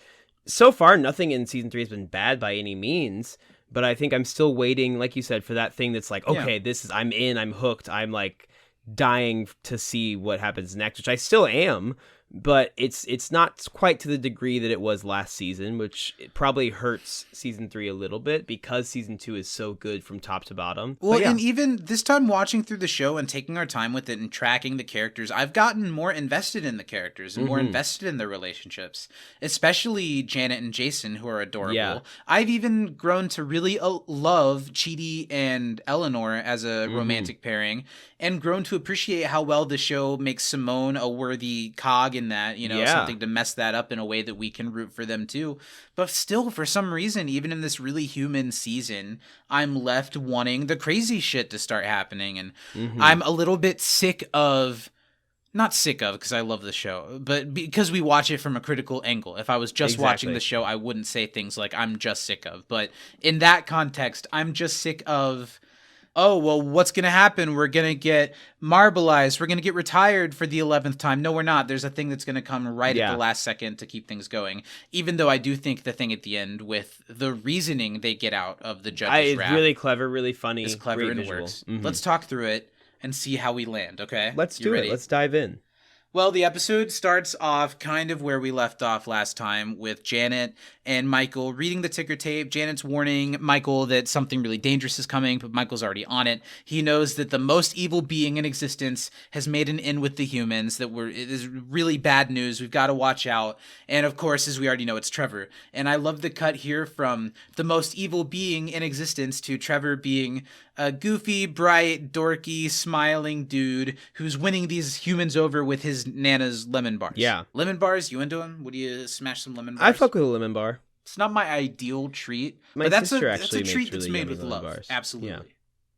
so far, nothing in season 3 has been bad by any means, but I think I'm still waiting, like you said, for that thing that's like, okay, I'm in, I'm hooked, I'm like dying to see what happens next, which I still am, but it's not quite to the degree that it was last season, which it probably hurts season 3 a little bit because season 2 is so good from top to bottom. Well, and even this time watching through the show and taking our time with it and tracking the characters, I've gotten more invested in the characters and more invested in their relationships, especially Janet and Jason, who are adorable. Yeah. I've even grown to really love Chidi and Eleanor as a romantic pairing, and grown to appreciate how well the show makes Simone a worthy cog in that, something to mess that up in a way that we can root for them too. But still, for some reason, even in this really human season, I'm left wanting the crazy shit to start happening. And I'm a little bit not sick of, because I love the show, but because we watch it from a critical angle. If I was just watching the show, I wouldn't say things like I'm just sick of. But in that context, I'm just sick of, oh, well, what's going to happen? We're going to get marbleized. We're going to get retired for the 11th time. No, we're not. There's a thing that's going to come right at the last second to keep things going. Even though I do think the thing at the end with the reasoning they get out of the judge's It's really clever, really funny. It's clever and visual. works. Let's talk through it and see how we land, okay? Let's do it. Let's dive in. Well, the episode starts off kind of where we left off last time, with Janet and Michael reading the ticker tape. Janet's warning Michael that something really dangerous is coming, but Michael's already on it. He knows that the most evil being in existence has made an in with the humans, that it is really bad news. We've got to watch out. And of course, as we already know, it's Trevor. And I love the cut here from the most evil being in existence to Trevor being a goofy, bright, dorky, smiling dude who's winning these humans over with his Nana's lemon bars. Yeah. Lemon bars, you into them? Would you smash some lemon bars? I fuck with a lemon bar. It's not my ideal treat, My but that's sister a actually treat makes that's really made yummy with lemon love. bars. Absolutely. Yeah.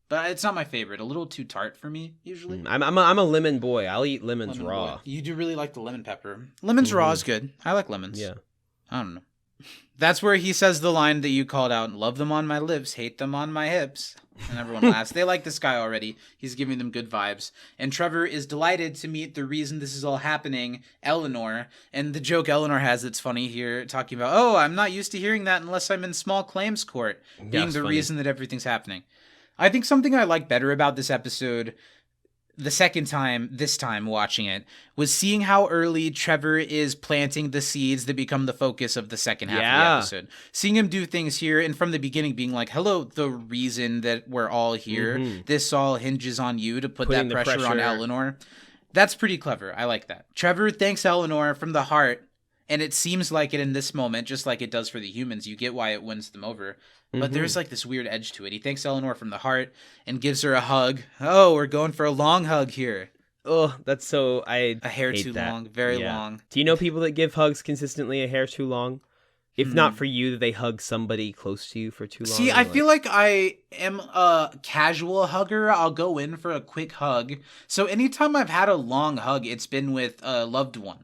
But it's not my favorite. A little too tart for me, usually. I'm a lemon boy. I'll eat lemons Lemon raw. boy. You do really like the lemon pepper. Lemons raw is good. I like lemons. Yeah. I don't know. That's where he says the line that you called out: love them on my lips, hate them on my hips. And everyone laughs. They like this guy already. He's giving them good vibes. And Trevor is delighted to meet the reason this is all happening, Eleanor. And the joke Eleanor has that's funny here, talking about, oh, I'm not used to hearing that unless I'm in small claims court, being the reason that everything's happening. I think something I like better about this episode, this time watching it, was seeing how early Trevor is planting the seeds that become the focus of the second half of the episode. Seeing him do things here, and from the beginning being like, hello, the reason that we're all here, this all hinges on you to put that pressure on Eleanor. That's pretty clever. I like that. Trevor thanks Eleanor from the heart, and it seems like it in this moment, just like it does for the humans. You get why it wins them over. But there's like this weird edge to it. He thanks Eleanor from the heart and gives her a hug. Oh, we're going for a long hug here. Oh, that's so... A hair too long. Very long. Do you know people that give hugs consistently a hair too long? If not for you, they hug somebody close to you for too long. See, I feel like I am a casual hugger. I'll go in for a quick hug. So anytime I've had a long hug, it's been with a loved one.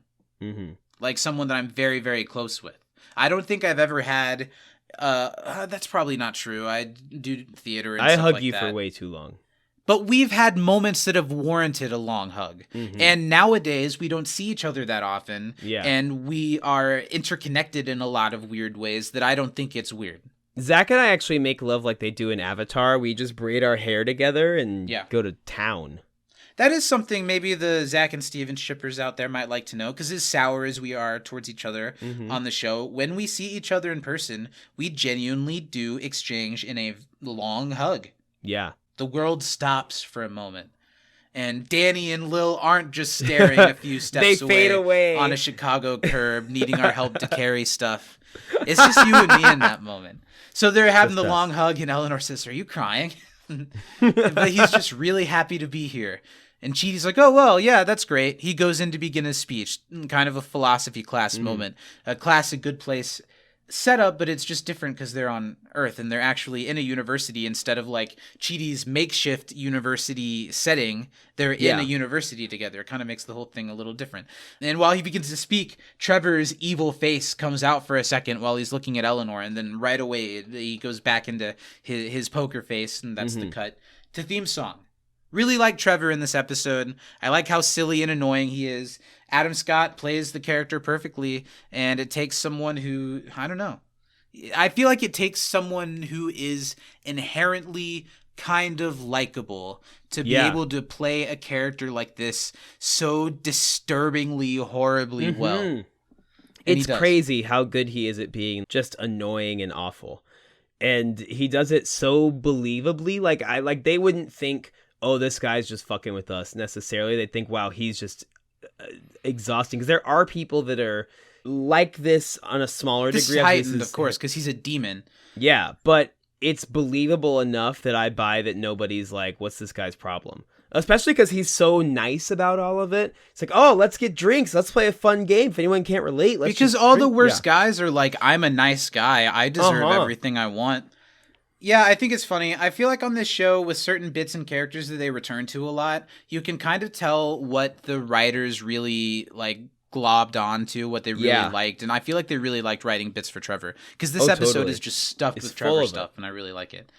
Like someone that I'm very, very close with. I don't think I've ever had... that's probably not true. I do theater and I stuff hug like you that. for way too long. But we've had moments that have warranted a long hug. And nowadays, we don't see each other that often. Yeah. And we are interconnected in a lot of weird ways that I don't think it's weird. Zach and I actually make love like they do in Avatar. We just braid our hair together and go to town. That is something maybe the Zach and Steven shippers out there might like to know, because as sour as we are towards each other on the show, when we see each other in person, we genuinely do exchange in a long hug. Yeah. The world stops for a moment. And Danny and Lil aren't just staring a few steps They fade away on a Chicago curb, needing our help to carry stuff. It's just you and me in that moment. So they're having the long hug, and Eleanor says, "Are you crying?" But he's just really happy to be here. And Chidi's like, "Oh, well, yeah, that's great." He goes in to begin his speech, kind of a philosophy class moment. A classic Good Place setup, but it's just different because they're on Earth and they're actually in a university instead of like Chidi's makeshift university setting. They're in a university together. It kind of makes the whole thing a little different. And while he begins to speak, Trevor's evil face comes out for a second while he's looking at Eleanor, and then right away he goes back into his poker face, and that's the cut to theme song. Really like Trevor in this episode. I like how silly and annoying he is. Adam Scott plays the character perfectly, and it takes someone who, I don't know. I feel like it takes someone who is inherently kind of likable to be able to play a character like this so disturbingly, horribly well. It's crazy how good he is at being just annoying and awful. And he does it so believably. Like they wouldn't think, oh, this guy's just fucking with us necessarily. They think, wow, he's just exhausting. Because there are people that are like this on a smaller degree. This heightened, of course, because he's a demon. Yeah, but it's believable enough that I buy that nobody's like, what's this guy's problem? Especially because he's so nice about all of it. It's like, oh, let's get drinks. Let's play a fun game. If anyone can't relate, let's because just all drink. the worst guys are like, I'm a nice guy. I deserve everything I want. Yeah, I think it's funny. I feel like on this show, with certain bits and characters that they return to a lot, you can kind of tell what the writers really like globbed onto, what they really liked. And I feel like they really liked writing bits for Trevor, because this episode is just stuffed with Trevor stuff, and I really like it.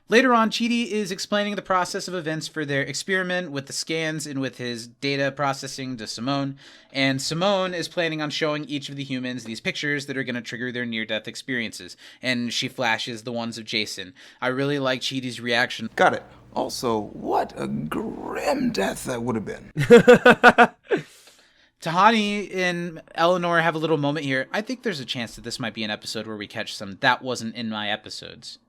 Later on, Chidi is explaining the process of events for their experiment with the scans and with his data processing to Simone. And Simone is planning on showing each of the humans these pictures that are going to trigger their near-death experiences. And she flashes the ones of Jason. I really like Chidi's reaction. Got it. Also, what a grim death that would have been. Tahani and Eleanor have a little moment here. I think there's a chance that this might be an episode where we catch some "that wasn't in my episodes."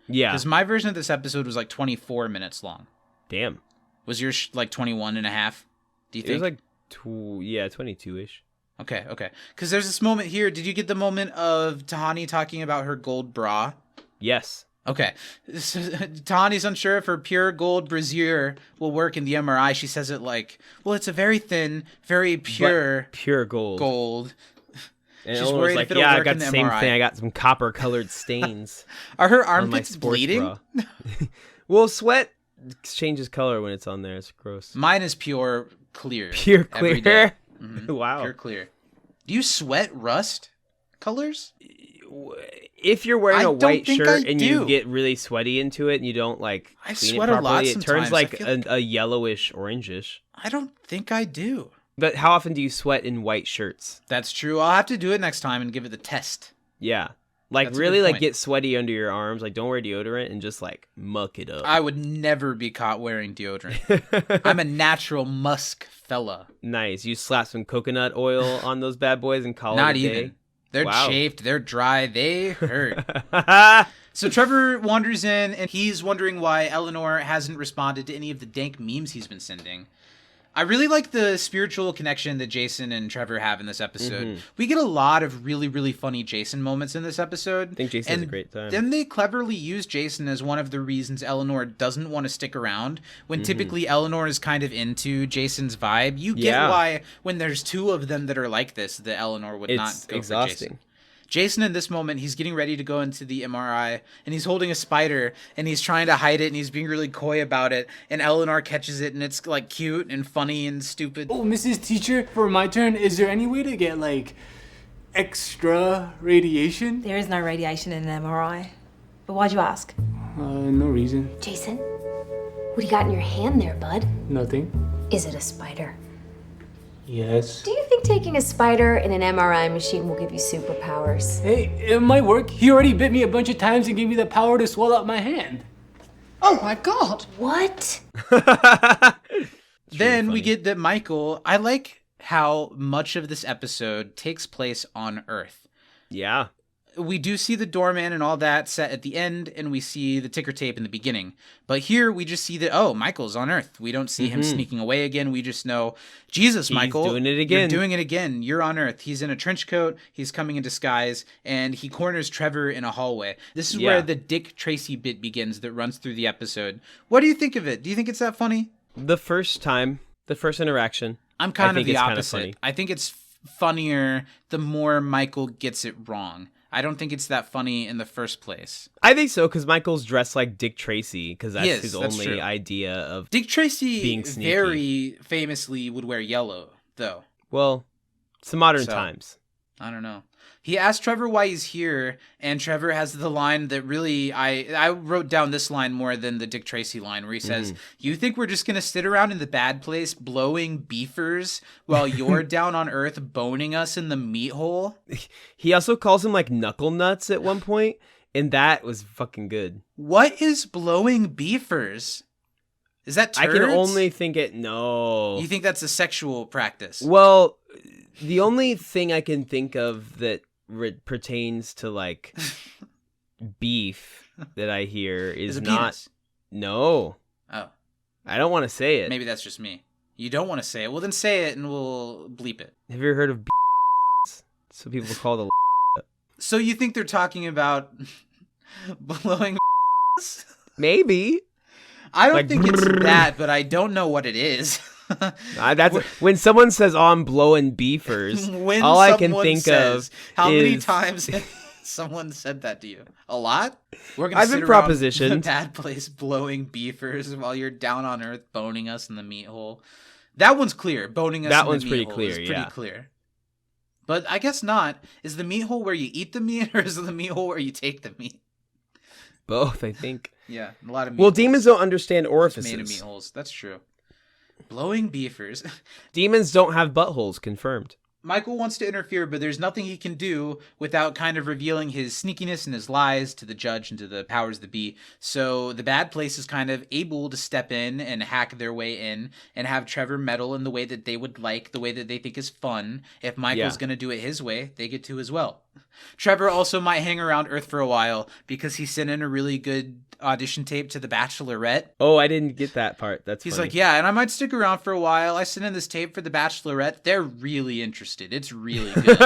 Yeah. Because my version of this episode was like 24 minutes long. Damn. Was yours like 21 and a half? Do you think? It was like 22-ish. Okay. Because there's this moment here. Did you get the moment of Tahani talking about her gold bra? Yes. Okay. So, Tahani's unsure if her pure gold brassiere will work in the MRI. She says it like, well, it's a very thin, very pure... But pure gold. Gold. And She's Eleanor's worried like, if it'll yeah, I work got in the the same MRI. thing. I got some copper-colored stains. Are her on my armpits sports bleeding? bra. Well, sweat changes color when it's on there. It's gross. Mine is pure clear. Pure every clear? day. Wow. Pure clear. Do you sweat rust colors? If you're wearing I a don't white think shirt I and do. you get really sweaty into it and you don't like I clean sweat it a properly, lot it sometimes. turns I like feel like- a yellowish, orangish. I don't think I do. But how often do you sweat in white shirts? That's true. I'll have to do it next time and give it the test. Yeah. Like That's a really good like point. get sweaty under your arms. Like don't wear deodorant and just like muck it up. I would never be caught wearing deodorant. I'm a natural musk fella. Nice. You slap some coconut oil on those bad boys and call Not it a day. even. They're Wow. chafed. They're dry. They hurt. So Trevor wanders in, and he's wondering why Eleanor hasn't responded to any of the dank memes he's been sending. I really like the spiritual connection that Jason and Trevor have in this episode. We get a lot of really, really funny Jason moments in this episode. I think Jason has a great time. Then they cleverly use Jason as one of the reasons Eleanor doesn't want to stick around, when typically Eleanor is kind of into Jason's vibe. You get why, when there's two of them that are like this, that Eleanor would not It's go for exhausting. Jason. Jason, in this moment, he's getting ready to go into the MRI, and he's holding a spider, and he's trying to hide it, and he's being really coy about it, and Eleanor catches it, and it's, like, cute and funny and stupid. Oh, Mrs. Teacher, for my turn, is there any way to get, like, extra radiation? There is no radiation in an MRI. But why'd you ask? No reason. Jason, what do you got in your hand there, bud? Nothing. Is it a spider? Yes. Do you think taking a spider in an MRI machine will give you superpowers? Hey, it might work. He already bit me a bunch of times and gave me the power to swell up my hand. Oh my god! What? Then really we funny. get that Michael, I like how much of this episode takes place on Earth. Yeah. We do see the doorman and all that set at the end, and we see the ticker tape in the beginning. But here we just see that, oh, Michael's on Earth. We don't see him sneaking away again. We just know, Jesus, He's Michael. doing it You're again. doing it again. You're on Earth. He's in a trench coat. He's coming in disguise, and he corners Trevor in a hallway. This is where the Dick Tracy bit begins that runs through the episode. What do you think of it? Do you think it's that funny? The first interaction. I'm kind of the Kinda opposite. funny. I think it's funnier the more Michael gets it wrong. I don't think it's that funny in the first place. I think so, because Michael's dressed like Dick Tracy, because that's his That's only true. idea of... Dick Tracy being sneaky. very famously would wear yellow, though. Well, some modern So- times. I don't know. He asked Trevor why he's here, and Trevor has the line that really, I wrote down this line more than the Dick Tracy line, where he says, you think we're just going to sit around in the bad place blowing beefers while you're down on Earth boning us in the meat hole? He also calls him like knuckle nuts at one point, and that was fucking good. What is blowing beefers? Is that turds? I can only think it... No. You think that's a sexual practice? Well, the only thing I can think of that pertains to like beef that I hear is Is a not... penis? No. Oh, I don't want to say it. maybe that's just me. You don't want to say it? Well, then say it and we'll bleep it. Have you ever heard of so people call the... So you think they're talking about blowing? Maybe. I don't Like, think it's that, but I don't know what it is. That's when someone says, "Oh, I'm blowing beefers." When all I can someone think says, of how many is- times has someone said that to you? A lot. We're gonna I've sit been around propositioned. in a bad place blowing beefers while you're down on Earth boning us in the meat hole. That one's clear. Boning us. That in one's the pretty meat hole clear, is pretty yeah. clear. But I guess not. Is the meat hole where you eat the meat, or is the meat hole where you take the meat? Both, I think. Yeah, a lot of meat Well, holes. demons don't understand It's made of orifices. meat holes. That's true. Blowing beefers. Demons don't have buttholes, confirmed. Michael wants to interfere, but there's nothing he can do without kind of revealing his sneakiness and his lies to the judge and to the powers that be. So the bad place is kind of able to step in and hack their way in and have Trevor meddle in the way that they would like, the way that they think is fun. If Michael's Yeah. going to do it his way, they get to as well. Trevor also might hang around Earth for a while because he sent in a really good audition tape to The Bachelorette. Oh, I didn't get that part. That's He's funny. like, yeah, and I might stick around for a while. I sent in this tape for The Bachelorette. They're really interested. It's really good.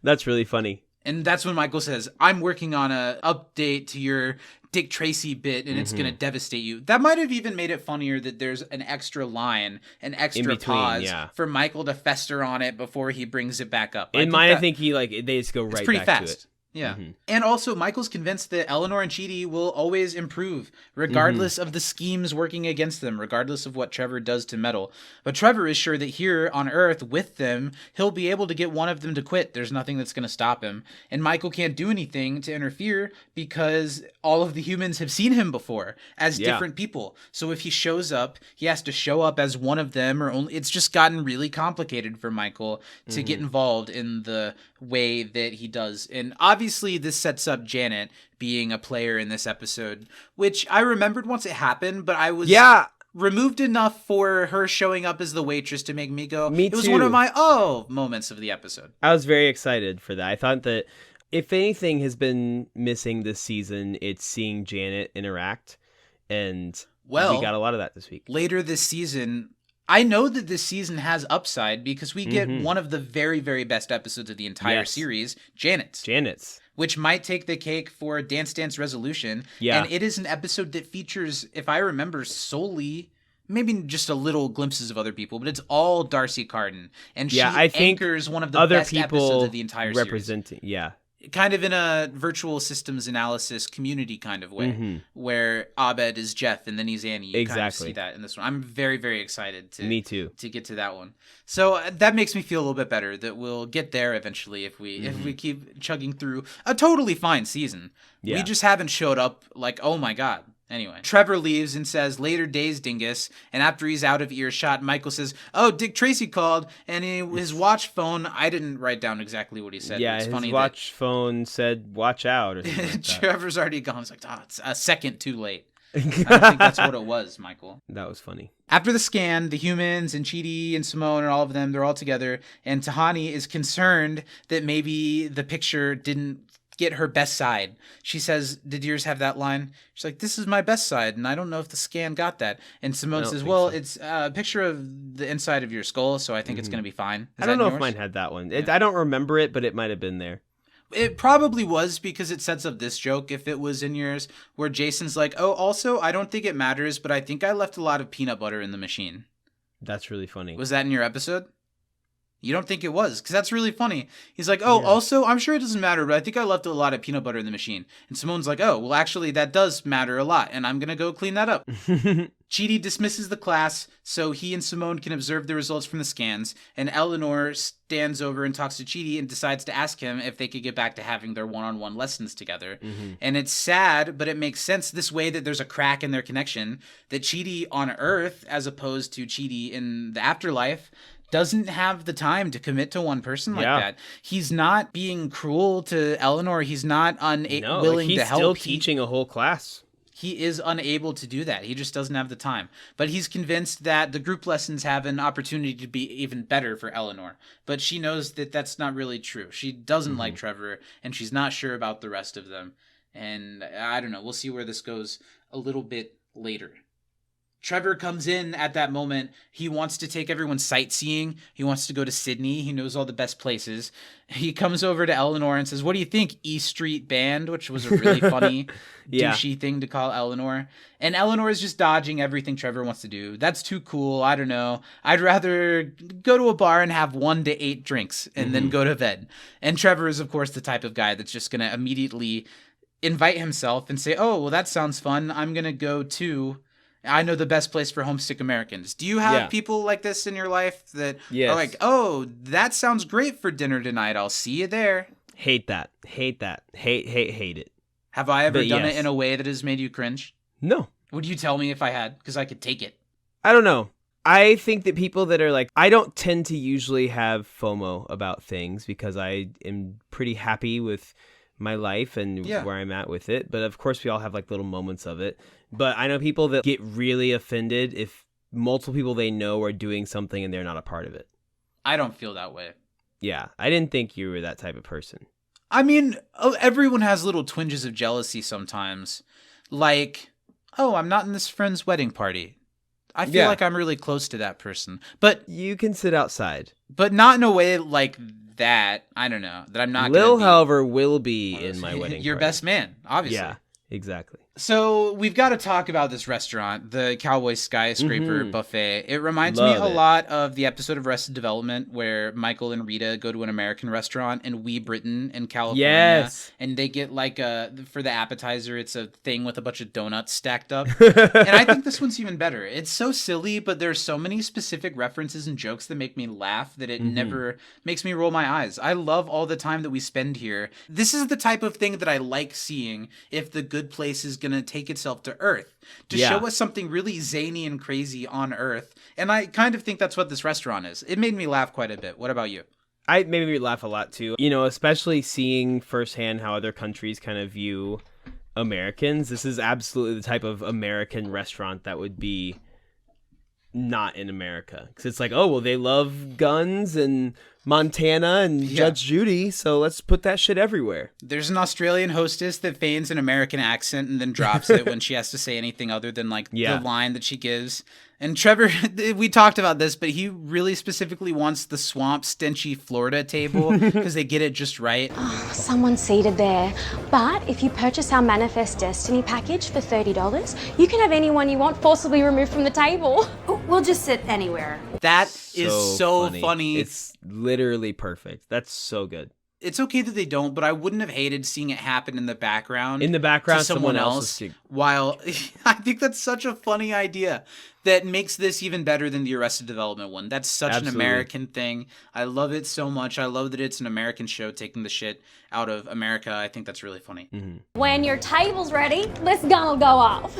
That's really funny. And that's when Michael says, I'm working on a update to your Dick Tracy bit, and it's going to devastate you. That might have even made it funnier that there's an extra line, an extra In between, pause yeah. for Michael to fester on it before he brings it back up. In mine, I think he they just go right it's pretty back fast. to it. Yeah. And also, Michael's convinced that Eleanor and Chidi will always improve, regardless of the schemes working against them, regardless of what Trevor does to meddle. But Trevor is sure that here on Earth, with them, he'll be able to get one of them to quit. There's nothing that's going to stop him. And Michael can't do anything to interfere because all of the humans have seen him before as different people. So if he shows up, he has to show up as one of them, or only. It's just gotten really complicated for Michael to get involved in the way that he does. And obviously this sets up Janet being a player in this episode, which I remembered once it happened, but I was removed enough for her showing up as the waitress to make me go, Me it was one too. of my moments of the episode. I was very excited for that. I thought that if anything has been missing this season, it's seeing Janet interact. And we got a lot of that this week. Later this season, I know that this season has upside because we get one of the very, very best episodes of the entire series, Janet's. Which might take the cake for Dance Dance Resolution. Yeah. And it is an episode that features, if I remember, solely, maybe just a little glimpses of other people, but it's all Darcy Carden. And she I think anchors one of the other best people episodes of the entire series. representing. Yeah. Kind of in a virtual systems analysis community kind of way, where Abed is Jeff and then he's Annie. You kind of see that in this one. I'm very, very excited Me too. to get to that one. So that makes me feel a little bit better that we'll get there eventually if we keep chugging through a totally fine season. Yeah. We just haven't showed up like, oh my God. Anyway, Trevor leaves and says, later days, dingus. And after he's out of earshot, Michael says, oh, Dick Tracy called. And his watch phone, I didn't write down exactly what he said. Yeah, it's his funny watch phone said, watch out. Or something like that. Trevor's already gone. It's like, oh, it's a second too late. I don't think that's what it was, Michael. That was funny. After the scan, the humans and Chidi and Simone and all of them, they're all together. And Tahani is concerned that maybe the picture didn't get her best side. She says, did yours have that line? She's like, this is my best side, and I don't know if the scan got that. And Simone says, well, it's a picture of the inside of your skull, so I think it's going to be fine. I don't know if mine had that one. I don't remember it, but it might have been there. It probably was, because it sets up this joke if it was in yours, where Jason's like, oh, also, I don't think it matters, but I think I left a lot of peanut butter in the machine. That's really funny. Was that in your episode? You don't think it was, because that's really funny. He's like, oh, also, I'm sure it doesn't matter, but I think I left a lot of peanut butter in the machine. And Simone's like, oh, well, actually, that does matter a lot, and I'm going to go clean that up. Chidi dismisses the class so he and Simone can observe the results from the scans, and Eleanor stands over and talks to Chidi and decides to ask him if they could get back to having their one-on-one lessons together. And it's sad, but it makes sense this way that there's a crack in their connection, that Chidi on Earth, as opposed to Chidi in the afterlife, doesn't have the time to commit to one person like that. He's not being cruel to Eleanor. He's not willing to help. He's still teaching a whole class. He is unable to do that. He just doesn't have the time. But he's convinced that the group lessons have an opportunity to be even better for Eleanor. But she knows that that's not really true. She doesn't like Trevor, and she's not sure about the rest of them. And I don't know. We'll see where this goes a little bit later. Trevor comes in at that moment. He wants to take everyone sightseeing. He wants to go to Sydney. He knows all the best places. He comes over to Eleanor and says, what do you think, E Street Band? Which was a really funny, douchey thing to call Eleanor. And Eleanor is just dodging everything Trevor wants to do. That's too cool. I don't know. I'd rather go to a bar and have 1 to 8 drinks and then go to bed. And Trevor is, of course, the type of guy that's just going to immediately invite himself and say, oh, well, that sounds fun. I'm going to go to... I know the best place for homesick Americans. Do you have people like this in your life that are like, oh, that sounds great for dinner tonight. I'll see you there. Hate that. Hate it. Have I ever done it in a way that has made you cringe? No. Would you tell me if I had? Because I could take it. I don't know. I think that people that are like, I don't tend to usually have FOMO about things because I am pretty happy with my life and where I'm at with it. But of course, we all have like little moments of it. But I know people that get really offended if multiple people they know are doing something and they're not a part of it. I don't feel that way. Yeah, I didn't think you were that type of person. I mean, everyone has little twinges of jealousy sometimes. Like, oh, I'm not in this friend's wedding party. I feel like I'm really close to that person. But you can sit outside. But not in a way like that. I don't know. That I'm not Lil, however, will be in my wedding Your party. best man, obviously. Yeah, exactly. So we've got to talk about this restaurant, the Cowboy Skyscraper Buffet. It reminds me a lot of the episode of Arrested Development where Michael and Rita go to an American restaurant in Wee Britain in California. Yes. And they get like for the appetizer, it's a thing with a bunch of donuts stacked up. And I think this one's even better. It's so silly, but there's so many specific references and jokes that make me laugh that it never makes me roll my eyes. I love all the time that we spend here. This is the type of thing that I like seeing if the good place is going to take itself to Earth to show us something really zany and crazy on Earth. And I kind of think that's what this restaurant is. It made me laugh quite a bit. What about you? I made me laugh a lot too. You know, especially seeing firsthand how other countries kind of view Americans. This is absolutely the type of American restaurant that would be not in America. Because it's like, oh, well, they love guns and Montana and Judge Judy, so let's put that shit everywhere. There's an Australian hostess that feigns an American accent and then drops it when she has to say anything other than like the line that she gives. And Trevor, we talked about this, but he really specifically wants the swamp stenchy Florida table because they get it just right. Oh, someone's seated there. But if you purchase our Manifest Destiny package for $30, you can have anyone you want forcibly removed from the table. We'll just sit anywhere. That is so funny. It's literally perfect. That's so good. It's okay that they don't, but I wouldn't have hated seeing it happen in the background. In the background, to someone else. While I think that's such a funny idea that makes this even better than the Arrested Development one. That's such an American thing. I love it so much. I love that it's an American show taking the shit out of America. I think that's really funny. When your table's ready, this gun will go off.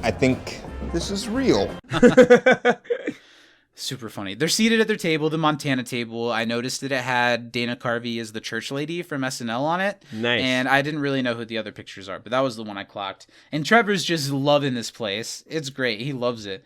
I think this is real. Super funny. They're seated at their table, the Montana table. I noticed that it had Dana Carvey as the church lady from SNL on it. Nice. And I didn't really know who the other pictures are, but that was the one I clocked. And Trevor's just loving this place. It's great. He loves it.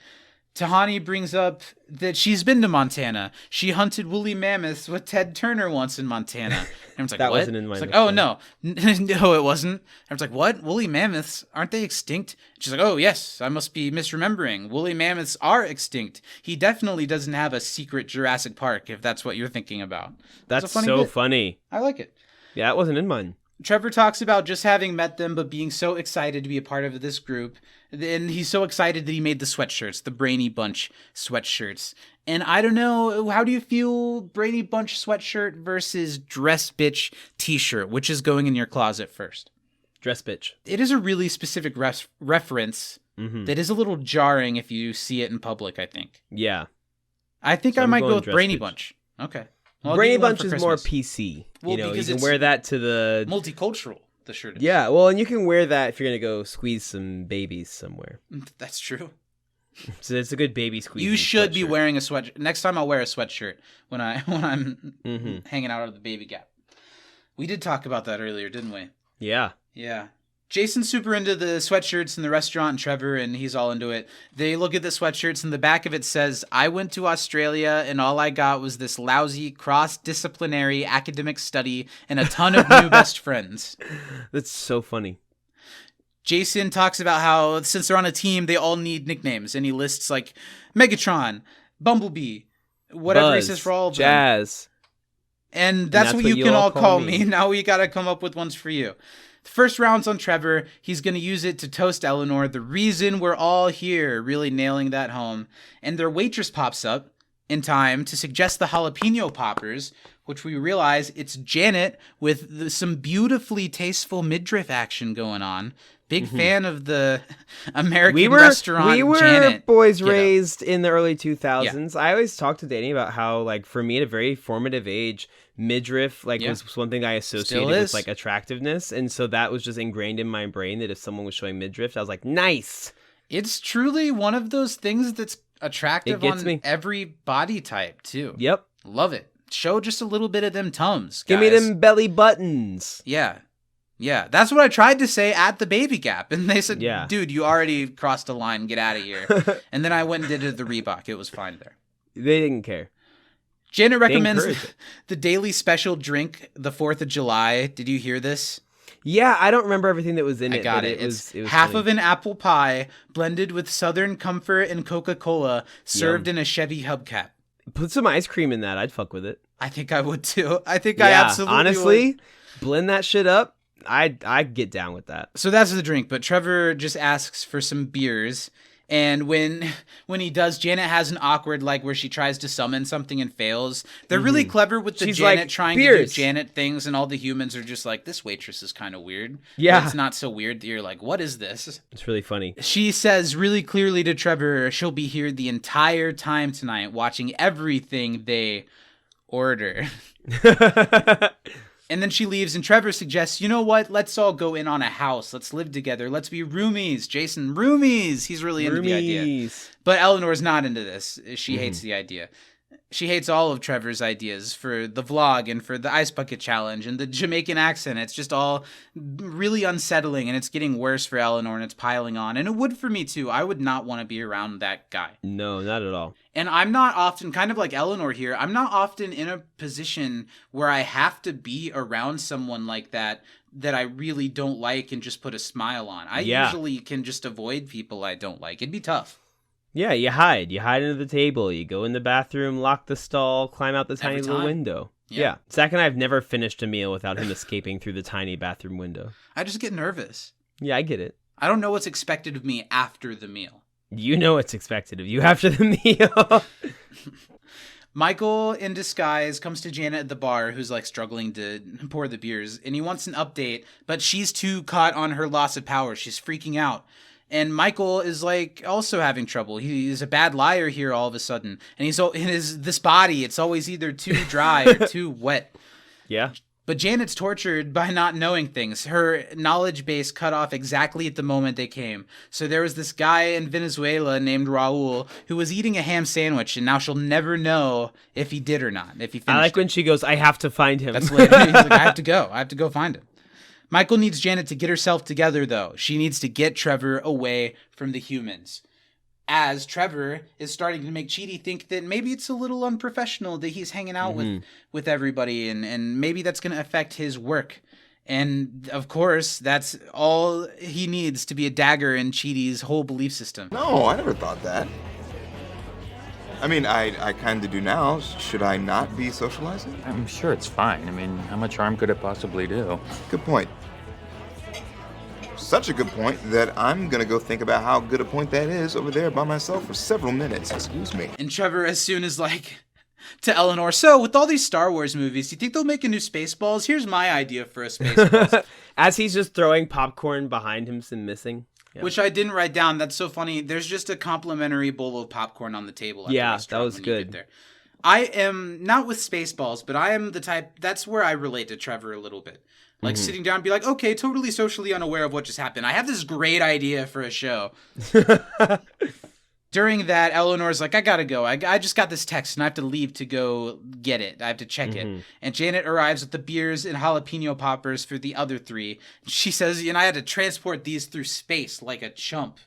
Tahani brings up that she's been to Montana. She hunted woolly mammoths with Ted Turner once in Montana. And I was like, That what? wasn't in my It's like, notes, oh, no. no. No, it wasn't. I was like, what? Woolly mammoths? Aren't they extinct? She's like, oh, yes. I must be misremembering. Woolly mammoths are extinct. He definitely doesn't have a secret Jurassic Park, if that's what you're thinking about. That's It's a funny so bit. funny. I like it. Yeah, it wasn't in mine. Trevor talks about just having met them, but being so excited to be a part of this group. And he's so excited that he made the sweatshirts, the Brainy Bunch sweatshirts. And I don't know, how do you feel Brainy Bunch sweatshirt versus Dress Bitch t-shirt? Which is going in your closet first? Dress bitch. It is a really specific reference that is a little jarring if you see it in public, I think. Yeah. I think So I I'm might go going with Dress Brainy Bitch. Bunch. Okay. Well, I'll Brainy get you one Bunch for is more Christmas. PC. Well, you know, you because can it's wear that to the... Multicultural, the shirt is. Yeah, well, and you can wear that if you're going to go squeeze some babies somewhere. That's true. So it's a good baby squeeze. You should be wearing a sweatshirt. Next time I'll wear a sweatshirt when I'm hanging out at the baby gap. We did talk about that earlier, didn't we? Yeah. Yeah. Jason's super into the sweatshirts in the restaurant, and Trevor, and he's all into it. They look at the sweatshirts, and the back of it says, I went to Australia, and all I got was this lousy cross-disciplinary academic study and a ton of new best friends. That's so funny. Jason talks about how, since they're on a team, they all need nicknames, and he lists, like, Megatron, Bumblebee, whatever Buzz, he says for all of them. Jazz. And that's what you you'll can all call call me. Now we got to come up with ones for you. The first round's on Trevor. He's going to use it to toast Eleanor, the reason we're all here, really nailing that home. And their waitress pops up in time to suggest the jalapeno poppers, which we realize it's Janet with some beautifully tasteful midriff action going on. Big fan of the American restaurant We were Janet boys get up. raised in the early 2000s. I always talk to Danny about how, like, for me at a very formative age, midriff was one thing I associated with, like, attractiveness. And so that was just ingrained in my brain that if someone was showing midriff, I was like, nice. It's truly one of those things that's attractive It gets on me. every body type, too. Yep. Love it. Show just a little bit of them tums, guys. Give me them belly buttons. Yeah. Yeah. That's what I tried to say at the baby gap. And they said, Yeah. dude, you already crossed a line. Get out of here. And then I went and did it at the Reebok. It was fine there. They didn't care. Janet recommends encourage it. the daily special drink, the 4th of July. Did you hear this? Yeah, I don't remember everything that was in I it. got but it. It It's was half funny. of an apple pie blended with Southern Comfort and Coca-Cola served in a Chevy hubcap. Put some ice cream in that. I'd fuck with it. I think I would too. I think I absolutely honestly, would. blend that shit up. I'd get down with that. So that's the drink, but Trevor just asks for some beers. And when he does, Janet has an awkward, like, where she tries to summon something and fails. They're really clever with the She's Janet like, trying "Beers." to do Janet things, and all the humans are just like, this waitress is kind of weird. Yeah. But it's not so weird that you're like, what is this? It's really funny. She says really clearly to Trevor she'll be here the entire time tonight watching everything they order. And then she leaves, and Trevor suggests, you know what? Let's all go in on a house. Let's live together. Let's be roomies. Jason, roomies. He's really into the idea. Roomies. But Eleanor's not into this. She hates the idea. She hates all of Trevor's ideas for the vlog and for the ice bucket challenge and the Jamaican accent. It's just all really unsettling, and it's getting worse for Eleanor, and it's piling on. And it would for me, too. I would not want to be around that guy. No, not at all. And I'm not often, kind of like Eleanor here, I'm not often in a position where I have to be around someone like that I really don't like and just put a smile on. I usually can just avoid people I don't like. It'd be tough. Yeah, you hide. You hide under the table. You go in the bathroom, lock the stall, climb out the tiny Every little time. window. Yeah. Yeah. Zach and I have never finished a meal without him escaping through the tiny bathroom window. I just get nervous. Yeah, I get it. I don't know what's expected of me after the meal. You know what's expected of you after the meal. Michael, in disguise, comes to Janet at the bar, who's like struggling to pour the beers, and he wants an update, but she's too caught on her loss of power. She's freaking out. And Michael is like also having trouble. He's a bad liar here all of a sudden. And he's in this body, it's always either too dry or too wet. Yeah. But Janet's tortured by not knowing things. Her knowledge base cut off exactly at the moment they came. So there was this guy in Venezuela named Raul who was eating a ham sandwich, and now she'll never know if he did or not, if he finished I like it. when she goes, I have to find him. That's later. He's like, I have to go find him. Michael needs Janet to get herself together, though. She needs to get Trevor away from the humans. As Trevor is starting to make Chidi think that maybe it's a little unprofessional that he's hanging out with everybody, and maybe that's going to affect his work. And, of course, that's all he needs to be a dagger in Chidi's whole belief system. No, I never thought that. I mean, I kind of do now. Should I not be socializing? I'm sure it's fine. I mean, how much harm could it possibly do? Good point. Such a good point that I'm gonna go think about how good a point that is over there by myself for several minutes. Excuse me. And Trevor, as soon as to Eleanor, so with all these Star Wars movies, do you think they'll make a new Spaceballs? Here's my idea for a Spaceballs. As he's just throwing popcorn behind him and missing. Yeah. Which I didn't write down. That's so funny. There's just a complimentary bowl of popcorn on the table at the restaurant that was when good. You get there. I am not with Spaceballs, but I am the type. That's where I relate to Trevor a little bit. Like sitting down and be like, okay, totally socially unaware of what just happened. I have this great idea for a show. During that, Eleanor's like, I gotta go. I just got this text and I have to leave to go get it. I have to check it. And Janet arrives with the beers and jalapeno poppers for the other three. She says, and I had to transport these through space like a chump.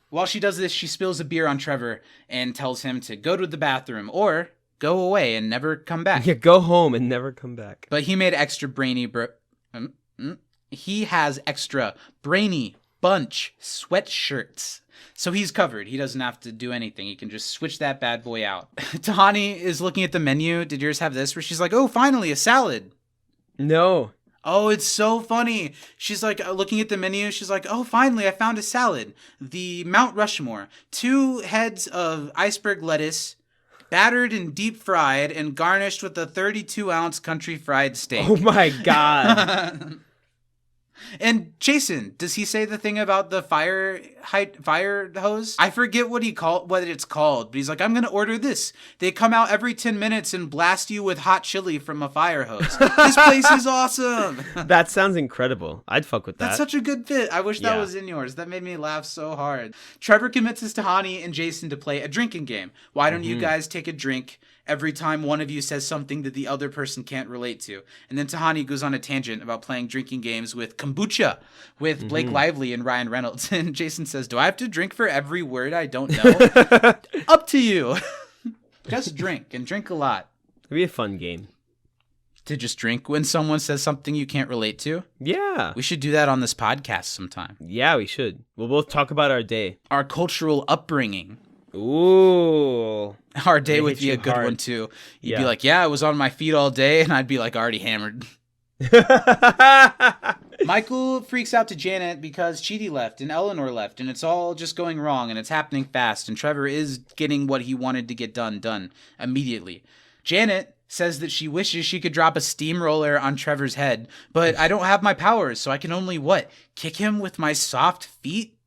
While she does this, she spills a beer on Trevor and tells him to go to the bathroom or go away and never come back. Yeah, go home and never come back. But he made extra brainy... He has extra brainy bunch sweatshirts. So he's covered. He doesn't have to do anything. He can just switch that bad boy out. Tahani is looking at the menu. Did yours have this? Where she's like, oh, finally, a salad. No. Oh, it's so funny. She's like looking at the menu. She's like, oh, finally, I found a salad. The Mount Rushmore. 2 heads of iceberg lettuce, battered and deep fried and garnished with a 32-ounce country fried steak. Oh, my God. And Jason, does he say the thing about the fire hose? I forget what it's called, but he's like, I'm going to order this. They come out every 10 minutes and blast you with hot chili from a fire hose. This place is awesome. That sounds incredible. I'd fuck with that. That's such a good fit. I wish that was in yours. That made me laugh so hard. Trevor convinces Tahani and Jason to play a drinking game. Why don't you guys take a drink every time one of you says something that the other person can't relate to? And then Tahani goes on a tangent about playing drinking games with kombucha with Blake Lively and Ryan Reynolds. And Jason says, do I have to drink for every word I don't know? Up to you. Just drink, and drink a lot. It'd be a fun game. To just drink when someone says something you can't relate to? Yeah. We should do that on this podcast sometime. Yeah, we should. We'll both talk about our day. Our cultural upbringing. Ooh. Our day would be a good one, too. You'd be like, yeah, I was on my feet all day, and I'd be like already hammered. Michael freaks out to Janet because Chidi left and Eleanor left, and it's all just going wrong, and it's happening fast, and Trevor is getting what he wanted to get done immediately. Janet says that she wishes she could drop a steamroller on Trevor's head, but I don't have my powers, so I can only, kick him with my soft feet?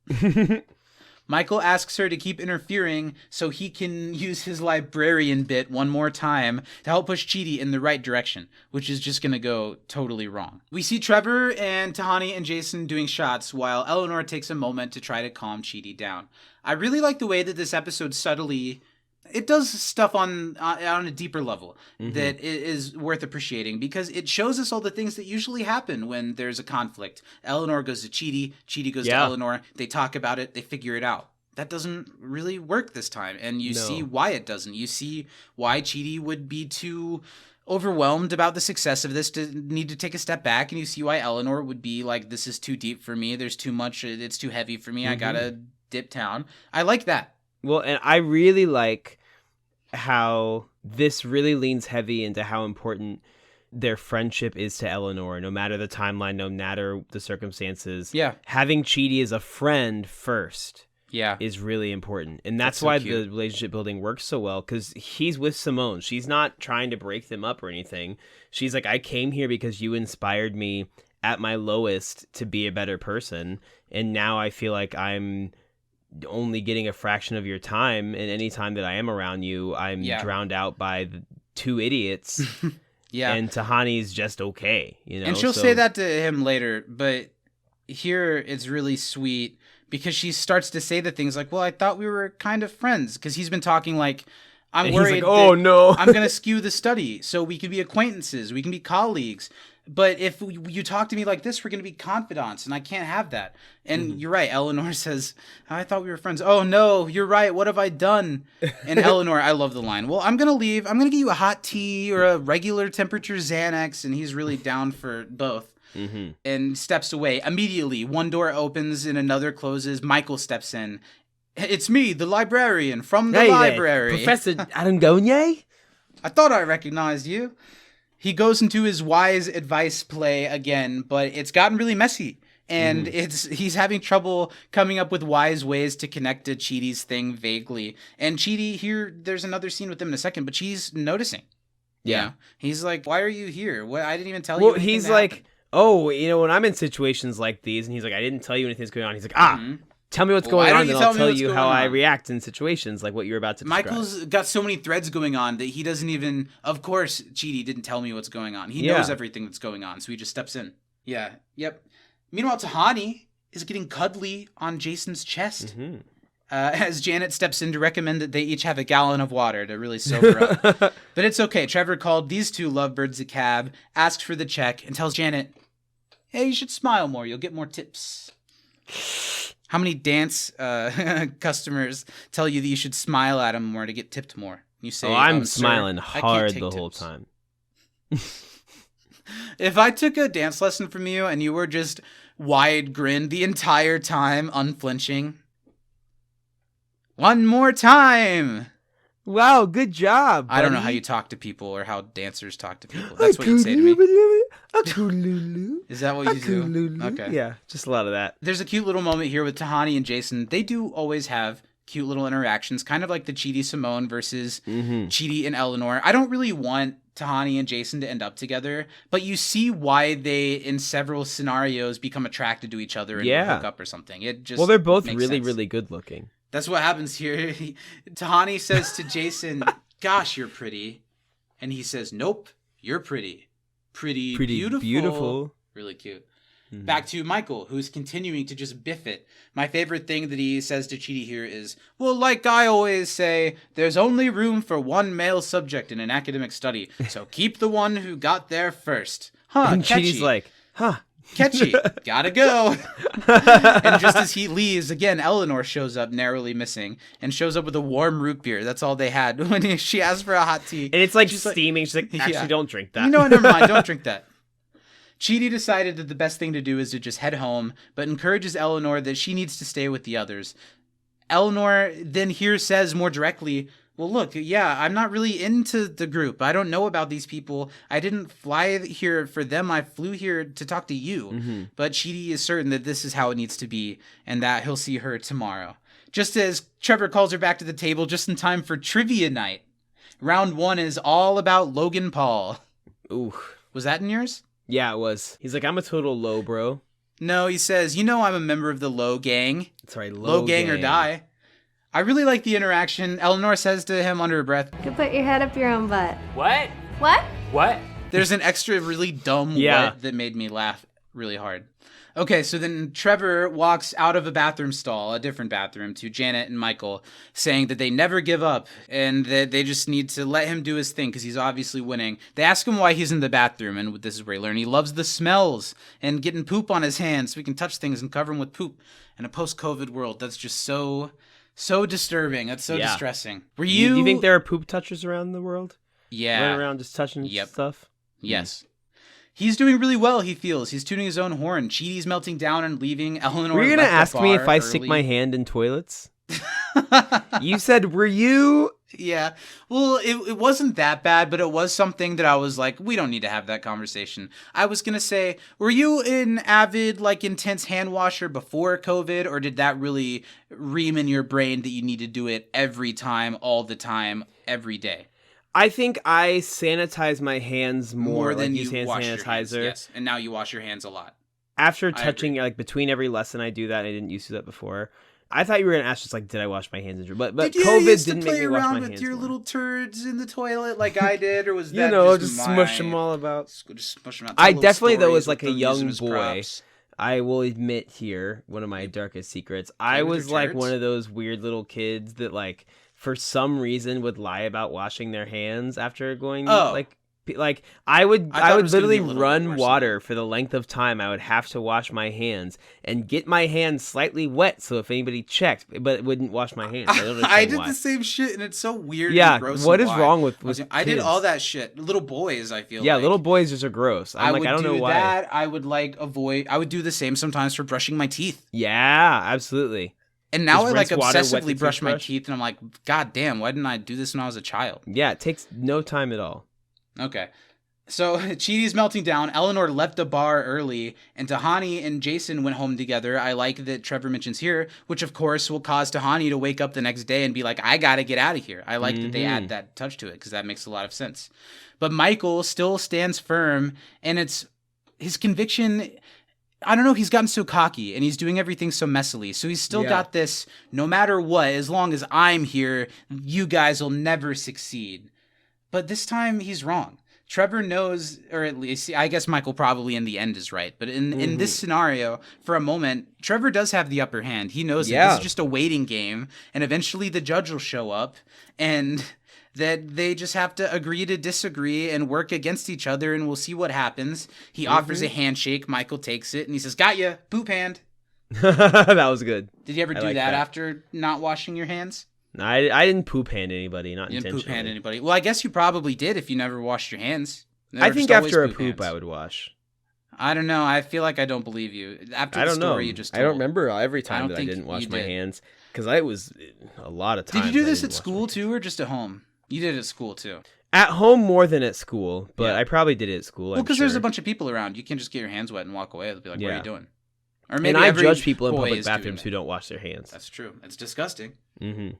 Michael asks her to keep interfering so he can use his librarian bit one more time to help push Chidi in the right direction, which is just going to go totally wrong. We see Trevor and Tahani and Jason doing shots while Eleanor takes a moment to try to calm Chidi down. I really like the way that this episode subtly... It does stuff on a deeper level that is worth appreciating because it shows us all the things that usually happen when there's a conflict. Eleanor goes to Chidi goes to Eleanor, they talk about it, they figure it out. That doesn't really work this time, and you see why it doesn't. You see why Chidi would be too overwhelmed about the success of this to need to take a step back, and you see why Eleanor would be like, this is too deep for me, there's too much, it's too heavy for me, I gotta dip down. I like that. Well, and I really like how this really leans heavy into how important their friendship is to Eleanor, no matter the timeline, no matter the circumstances. Yeah. Having Chidi as a friend first yeah, is really important. And that's so why cute. the relationship building works so well, because he's with Simone. She's not trying to break them up or anything. She's like, I came here because you inspired me at my lowest to be a better person. And now I feel like I'm only getting a fraction of your time, and any time that I am around you, I'm drowned out by the 2 idiots. Yeah. And Tahani's just okay, you know. And she'll so- say that to him later, but here it's really sweet because she starts to say the things like, well, I thought we were kind of friends, because he's been talking like, I'm And worried he's like, oh, that no. I'm going to skew the study so we can be acquaintances, we can be colleagues. But if you talk to me like this, we're going to be confidants, and I can't have that. And you're right. Eleanor says, I thought we were friends. Oh, no, you're right. What have I done? And Eleanor, I love the line. Well, I'm going to leave. I'm going to get you a hot tea or a regular temperature Xanax. And he's really down for both. And steps away. Immediately, one door opens and another closes. Michael steps in. It's me, the librarian from the library. Professor Arangonier? I thought I recognized you. He goes into his wise advice play again, but it's gotten really messy. And he's having trouble coming up with wise ways to connect to Chidi's thing vaguely. And Chidi, here, there's another scene with him in a second, but she's noticing. Yeah. You know? He's like, why are you here? What? I didn't even tell you. Well, anything he's that like, happened." oh, you know, when I'm in situations like these, and he's like, I didn't tell you anything's going on. He's like, tell me what's Well, why going don't on, you and tell I'll me tell what's you going how I on? react in situations like what you're about to describe. Michael's got so many threads going on that he doesn't even. Of course, Chidi didn't tell me what's going on. He knows everything that's going on, so he just steps in. Yeah. Yep. Meanwhile, Tahani is getting cuddly on Jason's chest. As Janet steps in to recommend that they each have a gallon of water to really sober up. But it's okay. Trevor called these two lovebirds a cab, asks for the check, and tells Janet, hey, you should smile more. You'll get more tips. How many dance customers tell you that you should smile at them more to get tipped more? You say, I'm "Sir, smiling I can't hard take the whole tips." time. If I took a dance lesson from you and you were just wide grinned the entire time, unflinching. One more time. Wow, good job, buddy. I don't know how you talk to people or how dancers talk to people. That's what you say to me. Is that what you do? Okay. Yeah, just a lot of that. There's a cute little moment here with Tahani and Jason. They do always have cute little interactions, kind of like the Chidi Simone versus Chidi and Eleanor. I don't really want Tahani and Jason to end up together, but you see why they, in several scenarios, become attracted to each other and hook up or something. It just they're both makes really, sense. really good looking. That's what happens here. Tahani says to Jason, gosh, you're pretty. And he says, nope, you're pretty. Pretty beautiful. Really cute. Back to Michael, who's continuing to just biff it. My favorite thing that he says to Chidi here is, well, like I always say, there's only room for one male subject in an academic study, so keep the one who got there first. Huh, And catchy. Chidi's like, huh. Catchy. Gotta go. And just as he leaves, again, Eleanor shows up, narrowly missing, and shows up with a warm root beer. That's all they had when she asked for a hot tea. And it's like She's steaming. She's like, actually, don't drink that. You know what? Never mind. Don't drink that. Chidi decided that the best thing to do is to just head home, but encourages Eleanor that she needs to stay with the others. Eleanor then here says more directly, well, look, yeah, I'm not really into the group. I don't know about these people. I didn't fly here for them. I flew here to talk to you. But Chidi is certain that this is how it needs to be and that he'll see her tomorrow. Just as Trevor calls her back to the table just in time for trivia night. Round 1 is all about Logan Paul. Ooh. Was that in yours? Yeah, it was. He's like, I'm a total low bro. No, he says, you know I'm a member of the Low Gang. Sorry, Low gang or die. I really like the interaction. Eleanor says to him under her breath, You could put your head up your own butt. What? What? What? there's an extra really dumb what that made me laugh really hard. Okay, so then Trevor walks out of a bathroom stall, a different bathroom, to Janet and Michael, saying that they never give up and that they just need to let him do his thing because he's obviously winning. They ask him why he's in the bathroom, and this is where you learn he loves the smells and getting poop on his hands so he can touch things and cover them with poop. In a post-COVID world, that's just so disturbing. That's so distressing. Were you... Do you think there are poop touchers around the world? Yeah. Running around just touching stuff? Yes. He's doing really well, he feels. He's tuning his own horn. Chidi's melting down and leaving. Eleanor Were you going to left the ask me bar if I early. stick my hand in toilets? You said, were you... Yeah. Well, it wasn't that bad, but it was something that I was like, we don't need to have that conversation. I was going to say, were you an avid, intense hand washer before COVID, or did that really ream in your brain that you need to do it every time, all the time, every day? I think I sanitize my hands more than use you hand wash sanitizer. your hands. Yes, and now you wash your hands a lot. After touching, between every lesson I do that. I didn't used to do that before. I thought you were gonna ask just like, did I wash my hands? But Did you COVID used to didn't make play me wash around my with hands. your more. little turds in the toilet like I did, or was that just my... smush them all about. Just smush them out. I Tell little definitely though stories was like with a them using young as boy. props. I will admit here, one of my darkest secrets. I with was your like turds? one of those weird little kids that like for some reason would lie about washing their hands after going like I would I thought it was gonna literally be a little run worse water for the length of time I would have to wash my hands and get my hands slightly wet so if anybody checked, but it wouldn't wash my hands. I don't understand I did why. the same shit, and it's so weird. Yeah, and gross. what and is why. wrong with I did kids? all that shit. Little boys, I feel. Yeah, like. little boys just are gross. I'm like, would I don't know why. that. I would like avoid. I would do the same sometimes for brushing my teeth. Yeah, absolutely. And now Just I like rinse water, wet the obsessively brush my toothbrush. teeth, and I'm like, God damn, why didn't I do this when I was a child? Yeah, it takes no time at all. Okay. So Chidi's melting down. Eleanor left the bar early, and Tahani and Jason went home together. I like that Trevor mentions here, which of course will cause Tahani to wake up the next day and be like, I gotta get out of here. I like that they add that touch to it because that makes a lot of sense. But Michael still stands firm, and it's his conviction. I don't know, he's gotten so cocky and he's doing everything so messily. So he's still got this, no matter what, as long as I'm here, you guys will never succeed. But this time he's wrong. Trevor knows, or at least, I guess Michael probably in the end is right. But in this scenario, for a moment, Trevor does have the upper hand. He knows that this is just a waiting game, and eventually the judge will show up, and that they just have to agree to disagree and work against each other, and we'll see what happens. He offers a handshake. Michael takes it, and he says, got ya, poop hand. That was good. Did you ever do like that that. after not washing your hands? No, I didn't poop hand anybody, not You didn't intentionally. poop hand anybody. Well, I guess you probably did if you never washed your hands. I think after a poop, hands. I would wash. I don't know. I feel like I don't believe you. After I the don't know. story you just I told. don't remember every I time don't that I think didn't wash you my did. hands because I was a lot of times. Did you do I this didn't at wash school my too, or just at home? You did it at school too. At home more than at school, but Yeah. I probably did it at school. Well, I'm because there's a sure. bunch of people around. You can't just get your hands wet and walk away. They'll be like, "What are Yeah. you doing?" Or And I every judge people in boy public is doing bathrooms it. who don't wash their hands. That's true. It's disgusting. Mm-hmm.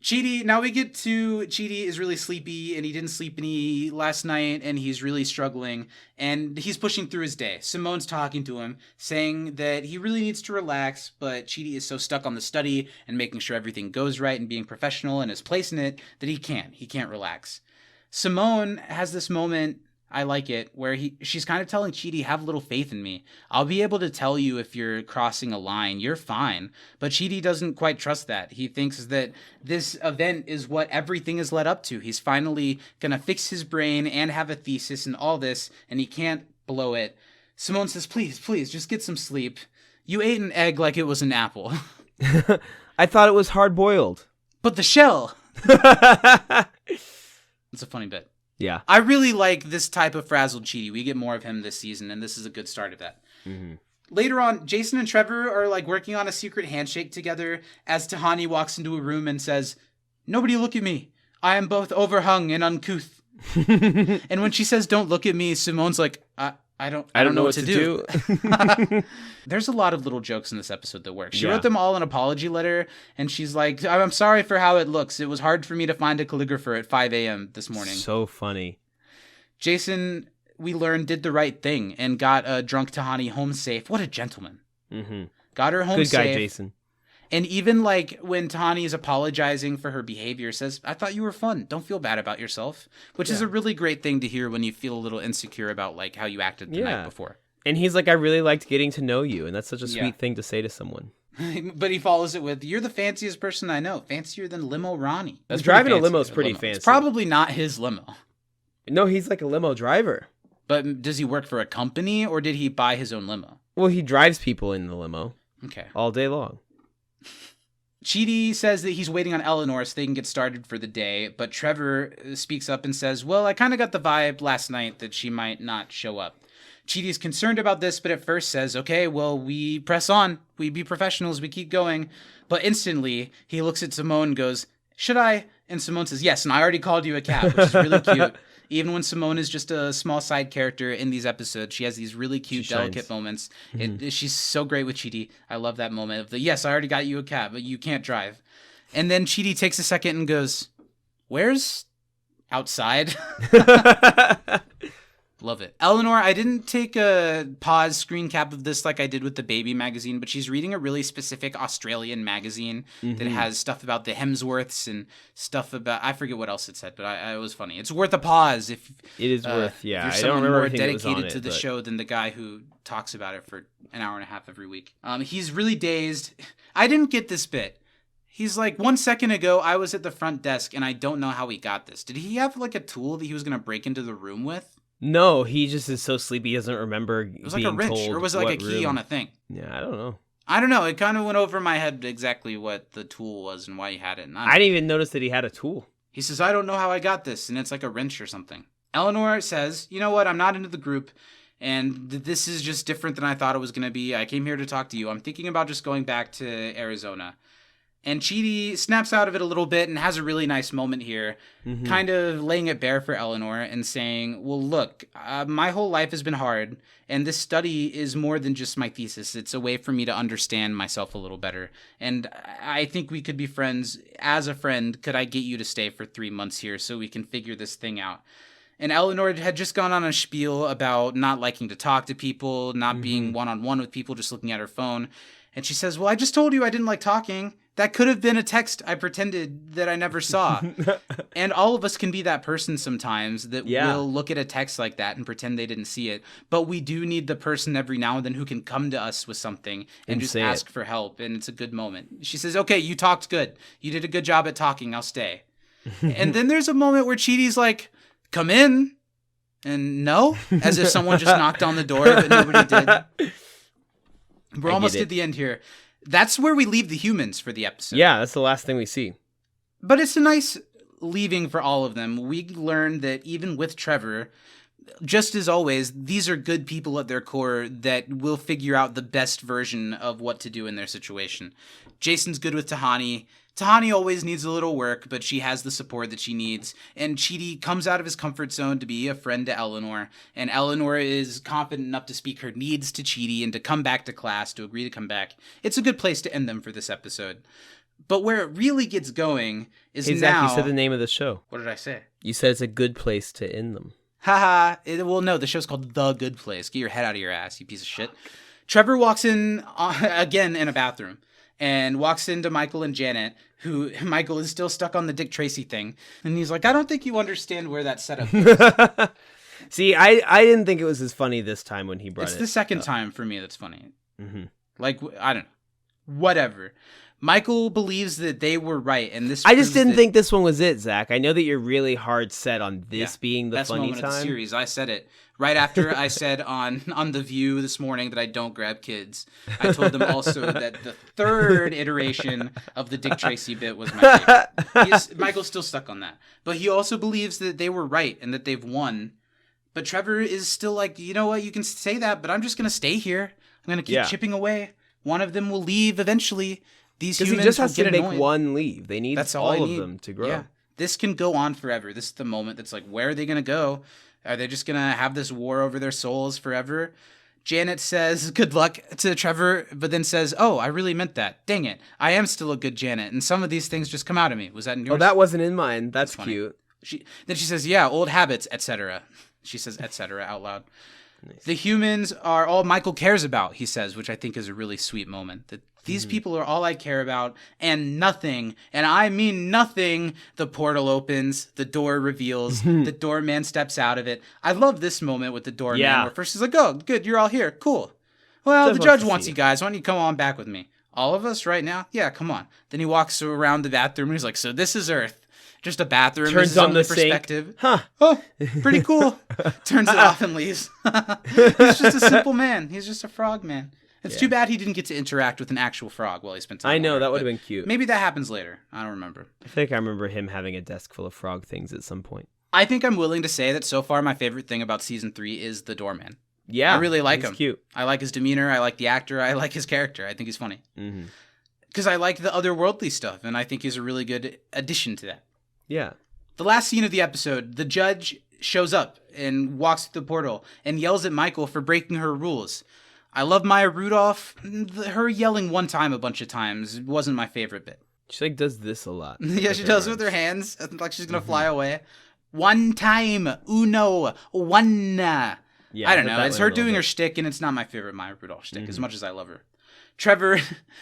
Chidi, now we get to Chidi is really sleepy and he didn't sleep any last night and he's really struggling and he's pushing through his day. Simone's talking to him, saying that he really needs to relax, but Chidi is so stuck on the study and making sure everything goes right and being professional and his place in it that he can't relax. Simone has this moment, I like it, where she's kind of telling Chidi, have a little faith in me. I'll be able to tell you if you're crossing a line. You're fine. But Chidi doesn't quite trust that. He thinks that this event is what everything is led up to. He's finally going to fix his brain and have a thesis and all this, and he can't blow it. Simone says, please, just get some sleep. You ate an egg like it was an apple. I thought it was hard boiled. But the shell. It's a funny bit. Yeah. I really like this type of frazzled Chidi. We get more of him this season, and this is a good start of that. Mm-hmm. Later on, Jason and Trevor are like working on a secret handshake together as Tahani walks into a room and says, "Nobody look at me. I am both overhung and uncouth." And when she says, "Don't look at me," Simone's like, I don't know what to do. There's a lot of little jokes in this episode that work. She wrote them all in an apology letter, and she's like, I'm sorry for how it looks. It was hard for me to find a calligrapher at 5 a.m. this morning. So funny. Jason, we learned, did the right thing and got a drunk Tahani home safe. What a gentleman. Mm-hmm. Got her home Good safe. guy, Jason. And even like when Tahani is apologizing for her behavior, says, I thought you were fun. Don't feel bad about yourself. Which is a really great thing to hear when you feel a little insecure about like how you acted the night before. And he's like, I really liked getting to know you. And that's such a sweet thing to say to someone. But he follows it with, you're the fanciest person I know. Fancier than Limo Ronnie. That's driving a limo is pretty fancy. It's probably not his limo. No, he's like a limo driver. But does he work for a company or did he buy his own limo? Well, he drives people in the limo. Okay. All day long. Chidi says that he's waiting on Eleanor so they can get started for the day, but Trevor speaks up and says, well, I kind of got the vibe last night that she might not show up. Chidi's concerned about this, but at first says, okay, well, we press on. We be professionals. We keep going. But instantly, he looks at Simone and goes, should I? And Simone says, yes, and I already called you a cat, which is really cute. Even when Simone is just a small side character in these episodes, she has these really cute, delicate moments. Mm-hmm. She's so great with Chidi. I love that moment of the, yes, I already got you a cat, but you can't drive. And then Chidi takes a second and goes, where's outside? Love it. Eleanor, I didn't take a pause screen cap of this like I did with the baby magazine, but she's reading a really specific Australian magazine that has stuff about the Hemsworths and stuff about, I forget what else it said, but it was funny. It's worth a pause if it is worth, yeah. If you're someone more dedicated to the show than the guy who talks about it for an hour and a half every week. He's really dazed. I didn't get this bit. He's like, 1 second ago, I was at the front desk and I don't know how he got this. Did he have like a tool that he was going to break into the room with? No, he just is so sleepy he doesn't remember. It was like a wrench, or was it like a key on a thing? Yeah, I don't know. I don't know. It kind of went over my head exactly what the tool was and why he had it. And I didn't even notice that he had a tool. He says, I don't know how I got this, and it's like a wrench or something. Eleanor says, you know what? I'm not into the group, and this is just different than I thought it was going to be. I came here to talk to you. I'm thinking about just going back to Arizona. And Chidi snaps out of it a little bit and has a really nice moment here, kind of laying it bare for Eleanor and saying, well, look, my whole life has been hard, and this study is more than just my thesis. It's a way for me to understand myself a little better. And I think we could be friends. As a friend, could I get you to stay for 3 months here so we can figure this thing out? And Eleanor had just gone on a spiel about not liking to talk to people, not being one-on-one with people, just looking at her phone. And she says, well, I just told you I didn't like talking. That could have been a text I pretended that I never saw. And all of us can be that person sometimes that will look at a text like that and pretend they didn't see it. But we do need the person every now and then who can come to us with something and just ask for help. And it's a good moment. She says, okay, you talked good. You did a good job at talking. I'll stay. And then there's a moment where Chidi's like, come in. And no, as if someone just knocked on the door, but nobody did. We're almost at the end here. That's where we leave the humans for the episode. Yeah, that's the last thing we see. But it's a nice leaving for all of them. We learn that even with Trevor, just as always, these are good people at their core that will figure out the best version of what to do in their situation. Jason's good with Tahani. Tahani always needs a little work, but she has the support that she needs. And Chidi comes out of his comfort zone to be a friend to Eleanor. And Eleanor is confident enough to speak her needs to Chidi and to come back to class, to agree to come back. It's a good place to end them for this episode. But where it really gets going is Zach, now... you said the name of the show. What did I say? You said it's a good place to end them. Haha. Well, no, the show's called The Good Place. Get your head out of your ass, you piece of shit. Trevor walks in, again, in a bathroom. And walks into Michael and Janet, who Michael is still stuck on the Dick Tracy thing. And he's like, I don't think you understand where that setup is. See, I didn't think it was as funny this time when he brought it. It's the second time for me that's funny. Like, I don't know. Whatever. Michael believes that they were right. And this I just didn't think this one was it, Zach. I know that you're really hard set on this being the funny moment time. Of the series. I said it. Right after I said on The View this morning that I don't grab kids, I told them also that the third iteration of the Dick Tracy bit was my favorite. Michael's still stuck on that. But he also believes that they were right and that they've won. But Trevor is still like, you know what, you can say that, but I'm just going to stay here. I'm going to keep chipping away. One of them will leave eventually. These humans he just has will to get make annoyed. one leave. They need all of them to grow. Yeah. This can go on forever. This is the moment that's like, where are they going to go? Are they just going to have this war over their souls forever? Janet says, good luck to Trevor, but then says, oh, I really meant that. Dang it. I am still a good Janet. And some of these things just come out of me. Was that in yours? Oh, that wasn't in mine. That's cute. Then she says, yeah, old habits, etc. She says, etc. out loud. Nice. The humans are all Michael cares about, he says, which I think is a really sweet moment. That these people are all I care about, and nothing, and I mean nothing, the portal opens, the door reveals, the doorman steps out of it. I love this moment with the doorman, where first he's like, oh, good, you're all here, cool. Well, the judge wants you guys, why don't you come on back with me? All of us right now? Yeah, come on. Then he walks around the bathroom, and he's like, so this is Earth. Just a bathroom. Turns on the perspective. Sink. Huh. Oh, pretty cool. Turns it off and leaves. He's just a simple man. He's just a frog man. It's too bad he didn't get to interact with an actual frog while he spent time. I know, that would have been cute. Maybe that happens later. I don't remember. I think I remember him having a desk full of frog things at some point. I think I'm willing to say that so far my favorite thing about season 3 is the doorman. Yeah. I really like him. He's cute. I like his demeanor. I like the actor. I like his character. I think he's funny. Because I like the otherworldly stuff, and I think he's a really good addition to that. Yeah. The last scene of the episode, the judge shows up and walks through the portal and yells at Michael for breaking her rules. I love Maya Rudolph. Her yelling one time a bunch of times wasn't my favorite bit. She does this a lot. Yeah, she does with her hands, like she's going to fly away. One time, uno, one. Yeah, I don't hit know. that It's one her a little doing her bit. shtick, and it's not my favorite Maya Rudolph shtick, as much as I love her. Trevor,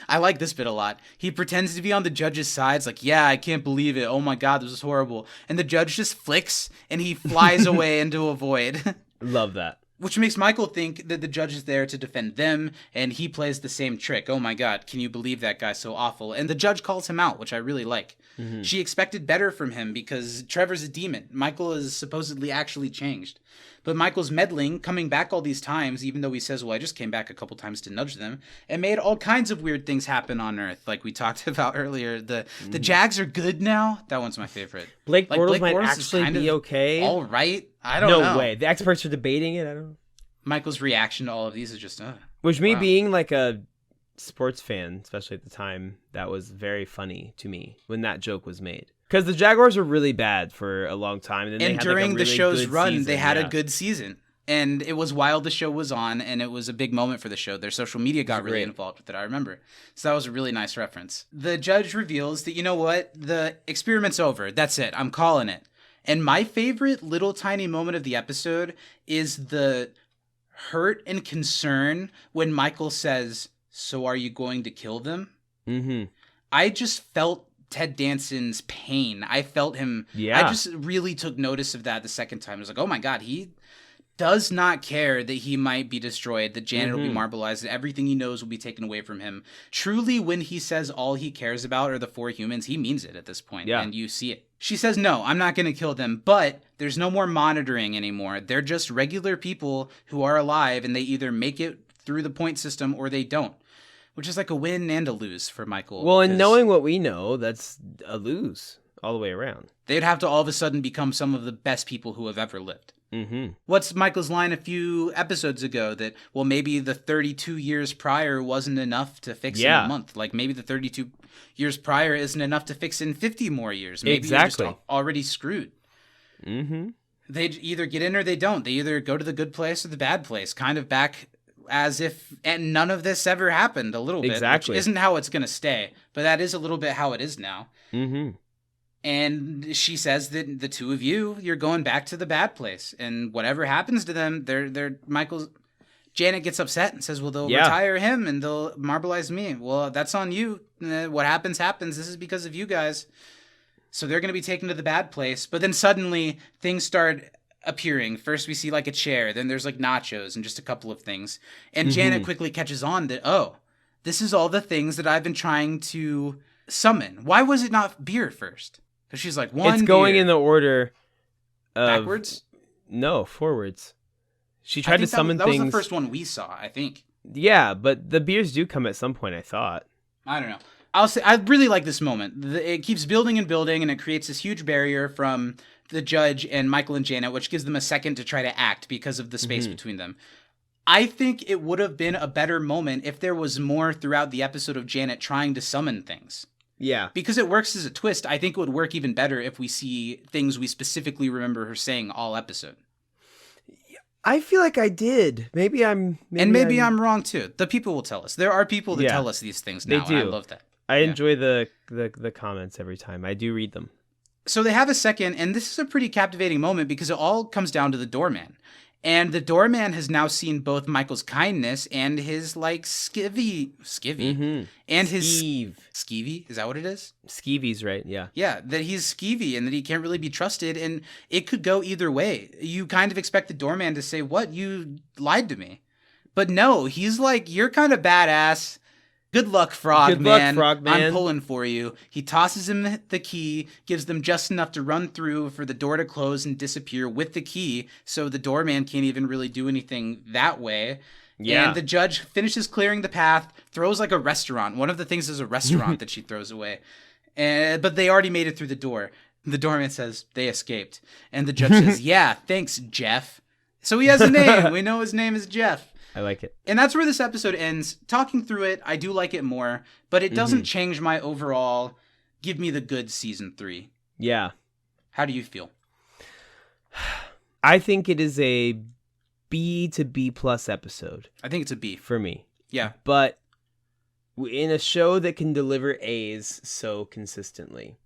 I like this bit a lot. He pretends to be on the judge's side. It's like, yeah, I can't believe it. Oh my God, this is horrible. And the judge just flicks, and he flies away into a void. Love that. Which makes Michael think that the judge is there to defend them, and he plays the same trick. Oh my God, can you believe that guy's so awful? And the judge calls him out, which I really like. She expected better from him because Trevor's a demon. Michael is supposedly actually changed. But Michael's meddling, coming back all these times, even though he says, well, I just came back a couple times to nudge them, and made all kinds of weird things happen on Earth, like we talked about earlier. The Jags are good now. That one's my favorite. Blake Like, Bortles Blake might Bortles is actually kind be of okay. all right? I don't know. No way. The experts are debating it. I don't know. Michael's reaction to all of these is just, Which me wow. being like a sports fan, especially at the time, that was very funny to me when that joke was made. Because the Jaguars were really bad for a long time. And, then they had during like a the really show's good run, season. they had Yeah. a good season. And it was while the show was on, and it was a big moment for the show. Their social media got really great. involved with it, I remember. So that was a really nice reference. The judge reveals that, you know what? The experiment's over. That's it. I'm calling it. And my favorite little tiny moment of the episode is the hurt and concern when Michael says, so are you going to kill them? Mm-hmm. I just felt Ted Danson's pain. I felt him. Yeah. I just really took notice of that the second time. I was like, oh my God, he does not care that he might be destroyed, that Janet will be marbleized, that everything he knows will be taken away from him. Truly, when he says all he cares about are the 4 humans, he means it at this point, and you see it. She says, no, I'm not going to kill them, but there's no more monitoring anymore. They're just regular people who are alive, and they either make it through the point system or they don't. Which is like a win and a lose for Michael. Well, and 'cause knowing what we know, that's a lose all the way around. they'd have to all of a sudden become some of the best people who have ever lived. Mm-hmm. What's Michael's line a few episodes ago that, well, maybe the 32 years prior wasn't enough to fix in a month. Like maybe the 32 years prior isn't enough to fix in 50 more years. Maybe Exactly. you're just already screwed. Mm-hmm. They either get in or they don't. They either go to the good place or the bad place. Kind of back as if and none of this ever happened a little bit. Exactly. Which isn't how it's going to stay. But that is a little bit how it is now. Mm-hmm. And she says that the two of you're going back to the bad place, and whatever happens to them, Janet gets upset and says, well, they'll retire him and they'll marbleize me. Well, that's on you. What happens. This is because of you guys. So they're going to be taken to the bad place. But then suddenly things start appearing. First we see like a chair, then there's like nachos and just a couple of things. And Janet quickly catches on that, oh, this is all the things that I've been trying to summon. Why was it not beer first? Because she's like, It's going beer. in the order of... Backwards? No, forwards. She tried to summon that things. was the first one we saw, I think. Yeah, but the beers do come at some point, I thought. I don't know. I'll say I really like this moment. It keeps building and building, and it creates this huge barrier from the judge and Michael and Janet, which gives them a second to try to act because of the space between them. I think it would have been a better moment if there was more throughout the episode of Janet trying to summon things. Yeah. Because it works as a twist, I think it would work even better if we see things we specifically remember her saying all episode. I feel like I did. Maybe I'm wrong too. The people will tell us. There are people that tell us these things now. They do. And I love that. I enjoy the comments every time. I do read them. So they have a second, and this is a pretty captivating moment because it all comes down to the doorman. And the doorman has now seen both Michael's kindness and his, like, skivvy. And his... Skeevy? Is that what it is? Skeevy's right, yeah. Yeah, that he's skeevy and that he can't really be trusted, and it could go either way. You kind of expect the doorman to say, what? You lied to me. But no, he's like, you're kind of badass. Good luck, Frogman. I'm pulling for you. He tosses him the key, gives them just enough to run through for the door to close and disappear with the key, so the doorman can't even really do anything that way. Yeah. And the judge finishes clearing the path, throws like a restaurant. One of the things is a restaurant that she throws away. But they already made it through the door. The doorman says, they escaped. And the judge says, yeah, thanks, Jeff. So he has a name. We know his name is Jeff. I like it. And that's where this episode ends. Talking through it, I do like it more, but it doesn't change my overall give me the good season 3. Yeah. How do you feel? I think it is a B to B plus episode. I think it's a B. For me. Yeah. But in a show that can deliver A's so consistently,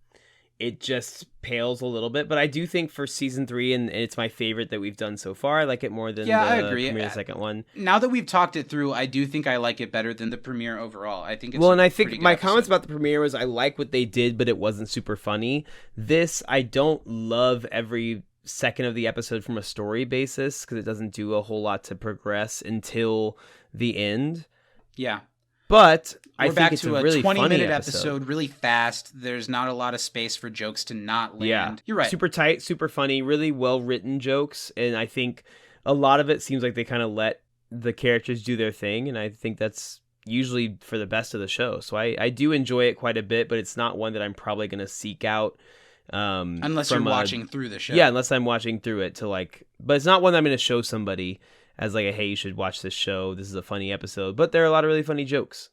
it just pales a little bit. But I do think for season 3, and it's my favorite that we've done so far, I like it more than I the agree. premiere, the second one. Now that we've talked it through, I do think I like it better than the premiere overall. I think it's well, and I pretty think good my episode. comments about the premiere was I like what they did, but it wasn't super funny. This, I don't love every second of the episode from a story basis because it doesn't do a whole lot to progress until the end. Yeah. But I We're back think it's to a really 20-minute funny episode, really fast. There's not a lot of space for jokes to not land. Yeah, You're right. Super tight, super funny, really well written jokes, and I think a lot of it seems like they kind of let the characters do their thing, and I think that's usually for the best of the show. So I do enjoy it quite a bit, but it's not one that I'm probably going to seek out. Unless you're watching through the show. Yeah, unless I'm watching through it to like, but it's not one that I'm going to show somebody as like, hey, you should watch this show. This is a funny episode, but there are a lot of really funny jokes.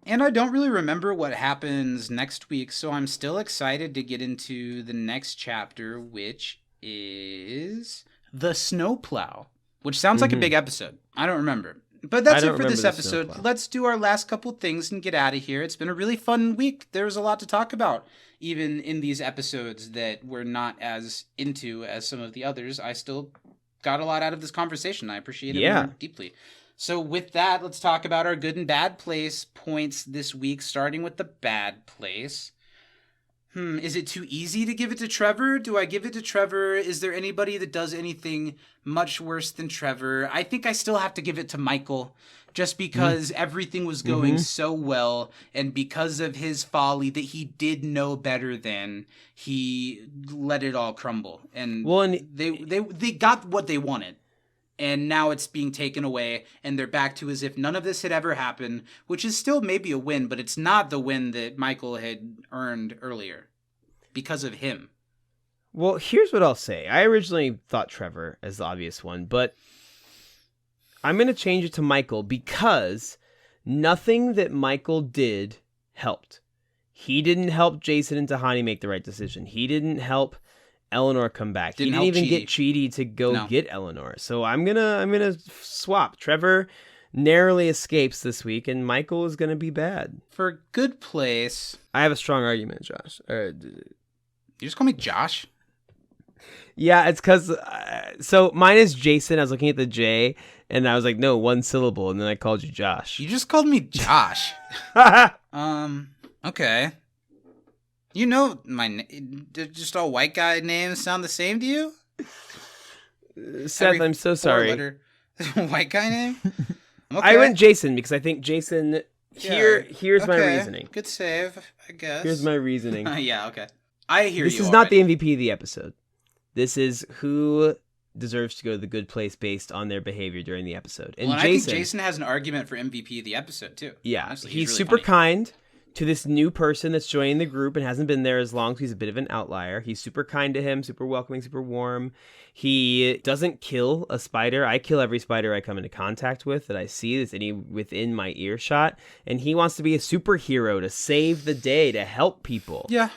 And I don't really remember what happens next week, so I'm still excited to get into the next chapter, which is The Snowplow, which sounds like a big episode. I don't remember. But that's it for this episode. Let's do our last couple things and get out of here. It's been a really fun week. There was a lot to talk about, even in these episodes that we're not as into as some of the others. I still got a lot out of this conversation. I appreciate it more deeply. So with that, let's talk about our good and bad place points this week, starting with the bad place. Is it too easy to give it to Trevor? Do I give it to Trevor? Is there anybody that does anything much worse than Trevor? I think I still have to give it to Michael, just because everything was going so well, and because of his folly that he did know better than, he let it all crumble. And they got what they wanted. And now it's being taken away, and they're back to as if none of this had ever happened, which is still maybe a win, but it's not the win that Michael had earned earlier because of him. Well, here's what I'll say. I originally thought Trevor as the obvious one, but I'm going to change it to Michael because nothing that Michael did helped. He didn't help Jason and Tahani make the right decision. He didn't help Eleanor come back. He didn't even get Chidi to go get Eleanor. So I'm gonna swap. Trevor narrowly escapes this week, and Michael is gonna be bad. For good place, I have a strong argument, Josh. You just call me Josh? Yeah, it's because so mine is Jason. I was looking at the J, and I was like, no, one syllable, and then I called you Josh. You just called me Josh. Okay. You know just all white guy names sound the same to you? Seth, I'm so sorry. White guy name? Okay. I went Jason because I think Jason. Here's my reasoning. Good save, I guess. Here's my reasoning. Yeah, okay. I hear you. This is not the MVP of the episode. This is who deserves to go to the good place based on their behavior during the episode. And I think Jason has an argument for MVP of the episode too. Yeah, honestly, he's really super funny. kind to this new person that's joining the group and hasn't been there as long, so he's a bit of an outlier. He's super kind to him, super welcoming, super warm. He doesn't kill a spider. I kill every spider I come into contact with that I see that's within my earshot. And he wants to be a superhero to save the day, to help people. Yeah.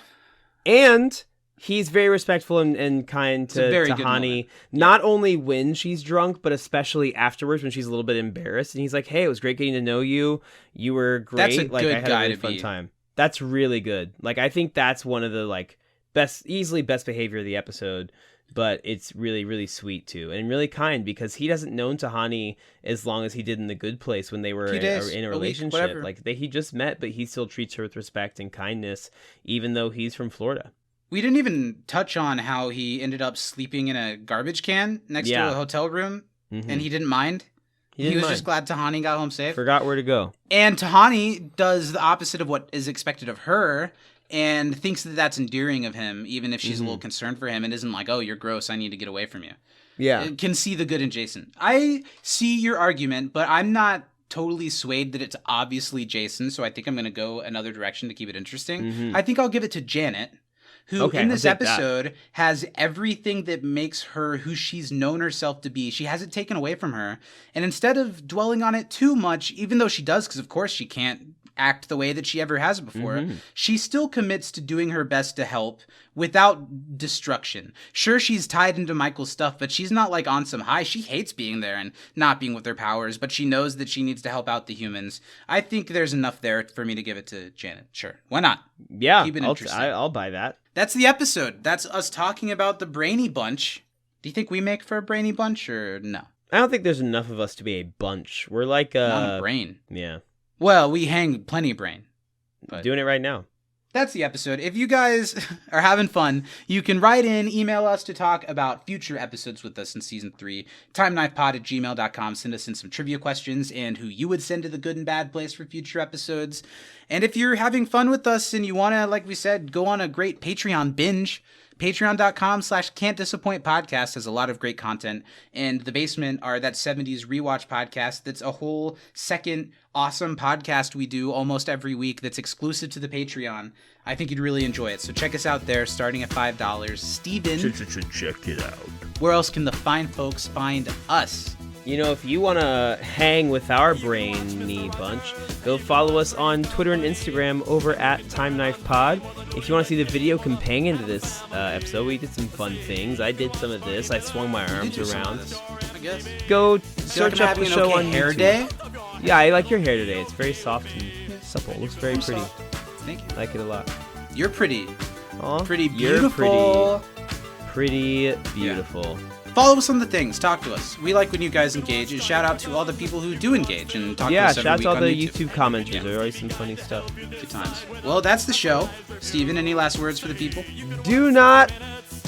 And he's very respectful and kind to Tahani, not only when she's drunk, but especially afterwards when she's a little bit embarrassed. And he's like, hey, it was great getting to know you. You were great. That's a like, good I had guy a really to fun be. time. That's really good. Like, I think that's one of the easily best behavior of the episode, but it's really, really sweet too. And really kind because he doesn't know Tahani as long as he did in The Good Place when they were in a relationship. He just met, but he still treats her with respect and kindness, even though he's from Florida. We didn't even touch on how he ended up sleeping in a garbage can next to a hotel room, and he didn't mind. He was just glad Tahani got home safe. Forgot where to go. And Tahani does the opposite of what is expected of her and thinks that that's endearing of him, even if she's a little concerned for him and isn't like, oh, you're gross, I need to get away from you. Yeah. Can see the good in Jason. I see your argument, but I'm not totally swayed that it's obviously Jason, so I think I'm going to go another direction to keep it interesting. I think I'll give it to Janet, who in this episode has everything that makes her who she's known herself to be. She has it taken away from her. And instead of dwelling on it too much, even though she does, because of course she can't act the way that she ever has before. She still commits to doing her best to help without destruction. Sure, she's tied into Michael's stuff, but she's not like on some high. She hates being there and not being with her powers, but she knows that she needs to help out the humans. I think there's enough there for me to give it to Janet. Sure, why not? Yeah, Keep it interesting. I'll buy that. That's the episode. That's us talking about the Brainy bunch. Do you think we make for a Brainy bunch or no? I don't think there's enough of us to be a bunch. We're like Not a brain. Yeah. Well, we hang plenty brain. But Doing it right now. that's the episode. If you guys are having fun, you can write in, email us to talk about future episodes with us in season 3. TimeKnifePod@gmail.com. Send us in some trivia questions and who you would send to the good and bad place for future episodes. And if you're having fun with us and you want to, like we said, go on a great Patreon binge, patreon.com/can'tdisappointpodcast has a lot of great content. And The Basement are that 70s rewatch podcast that's a whole second awesome podcast we do almost every week that's exclusive to the Patreon. I think you'd really enjoy it. So check us out there starting at $5. Steven, Check it out. where else can the fine folks find us? You know, if you want to hang with our brainy bunch, go follow us on Twitter and Instagram over at Time Knife Pod. If you want to see the video companion to this episode, we did some fun things. I did some of this. I swung my arms around. I guess. Go Feel search like I'm up the having an show okay on hair YouTube. day. Yeah, I like your hair today. It's very soft and supple. It looks very pretty. Thank you. I like it a lot. You're pretty. Aw, Pretty you're beautiful. Pretty beautiful. Follow us on the things. Talk to us. We like when you guys engage. And shout out to all the people who do engage and talk to Yeah, us every shout out week to all on the YouTube. YouTube commenters. There's always some funny stuff. Good times. Well, that's the show. Steven, any last words for the people? Do not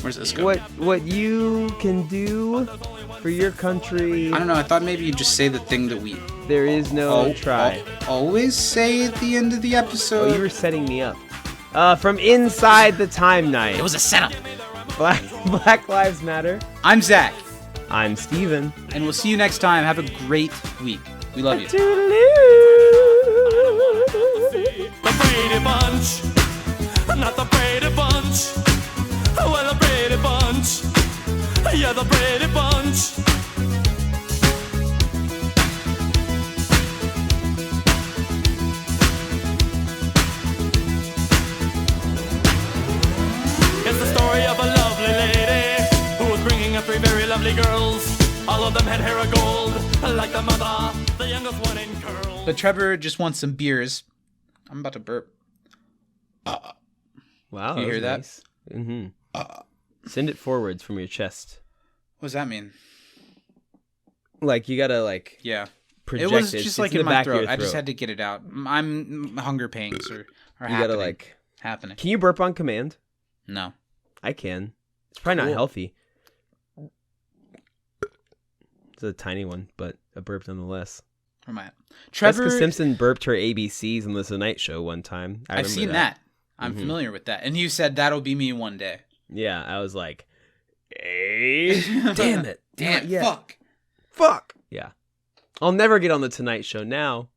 Where's this go? what you can do for your country. I don't know. I thought maybe you'd just say the thing that we There is no try. always say at the end of the episode. Oh, you were setting me up. From inside the Time Knife. It was a setup. Black Lives Matter. I'm Zach. I'm Steven. And we'll see you next time. Have a great week. We love you. The Brady Bunch, not the Brady Bunch. Well, the Brady Bunch, yeah, the Brady Bunch. It's the story of a lovely lady who was bringing up 3 very lovely girls. All of them had hair of gold, like the mother, the youngest one in curls. But Trevor just wants some beers. I'm about to burp. Wow, You hear that? Nice. Mm-hmm. Send it forwards from your chest. What does that mean? Like you gotta Yeah. project It was it. just It's like in in the my back of throat. your I just throat. had to get it out. I'm hunger pains are You happening. gotta happening. Can you burp on command? No. I can. It's probably not Cool. healthy. It's a tiny one, but a burp nonetheless. Where am I at? Jessica Trevor Simpson burped her ABCs on the Tonight Show one time. I've seen that. I'm familiar with that. And you said that'll be me one day. Yeah, I was like, hey, damn it. Damn, Not yet. fuck. Fuck. Yeah. I'll never get on the Tonight Show now.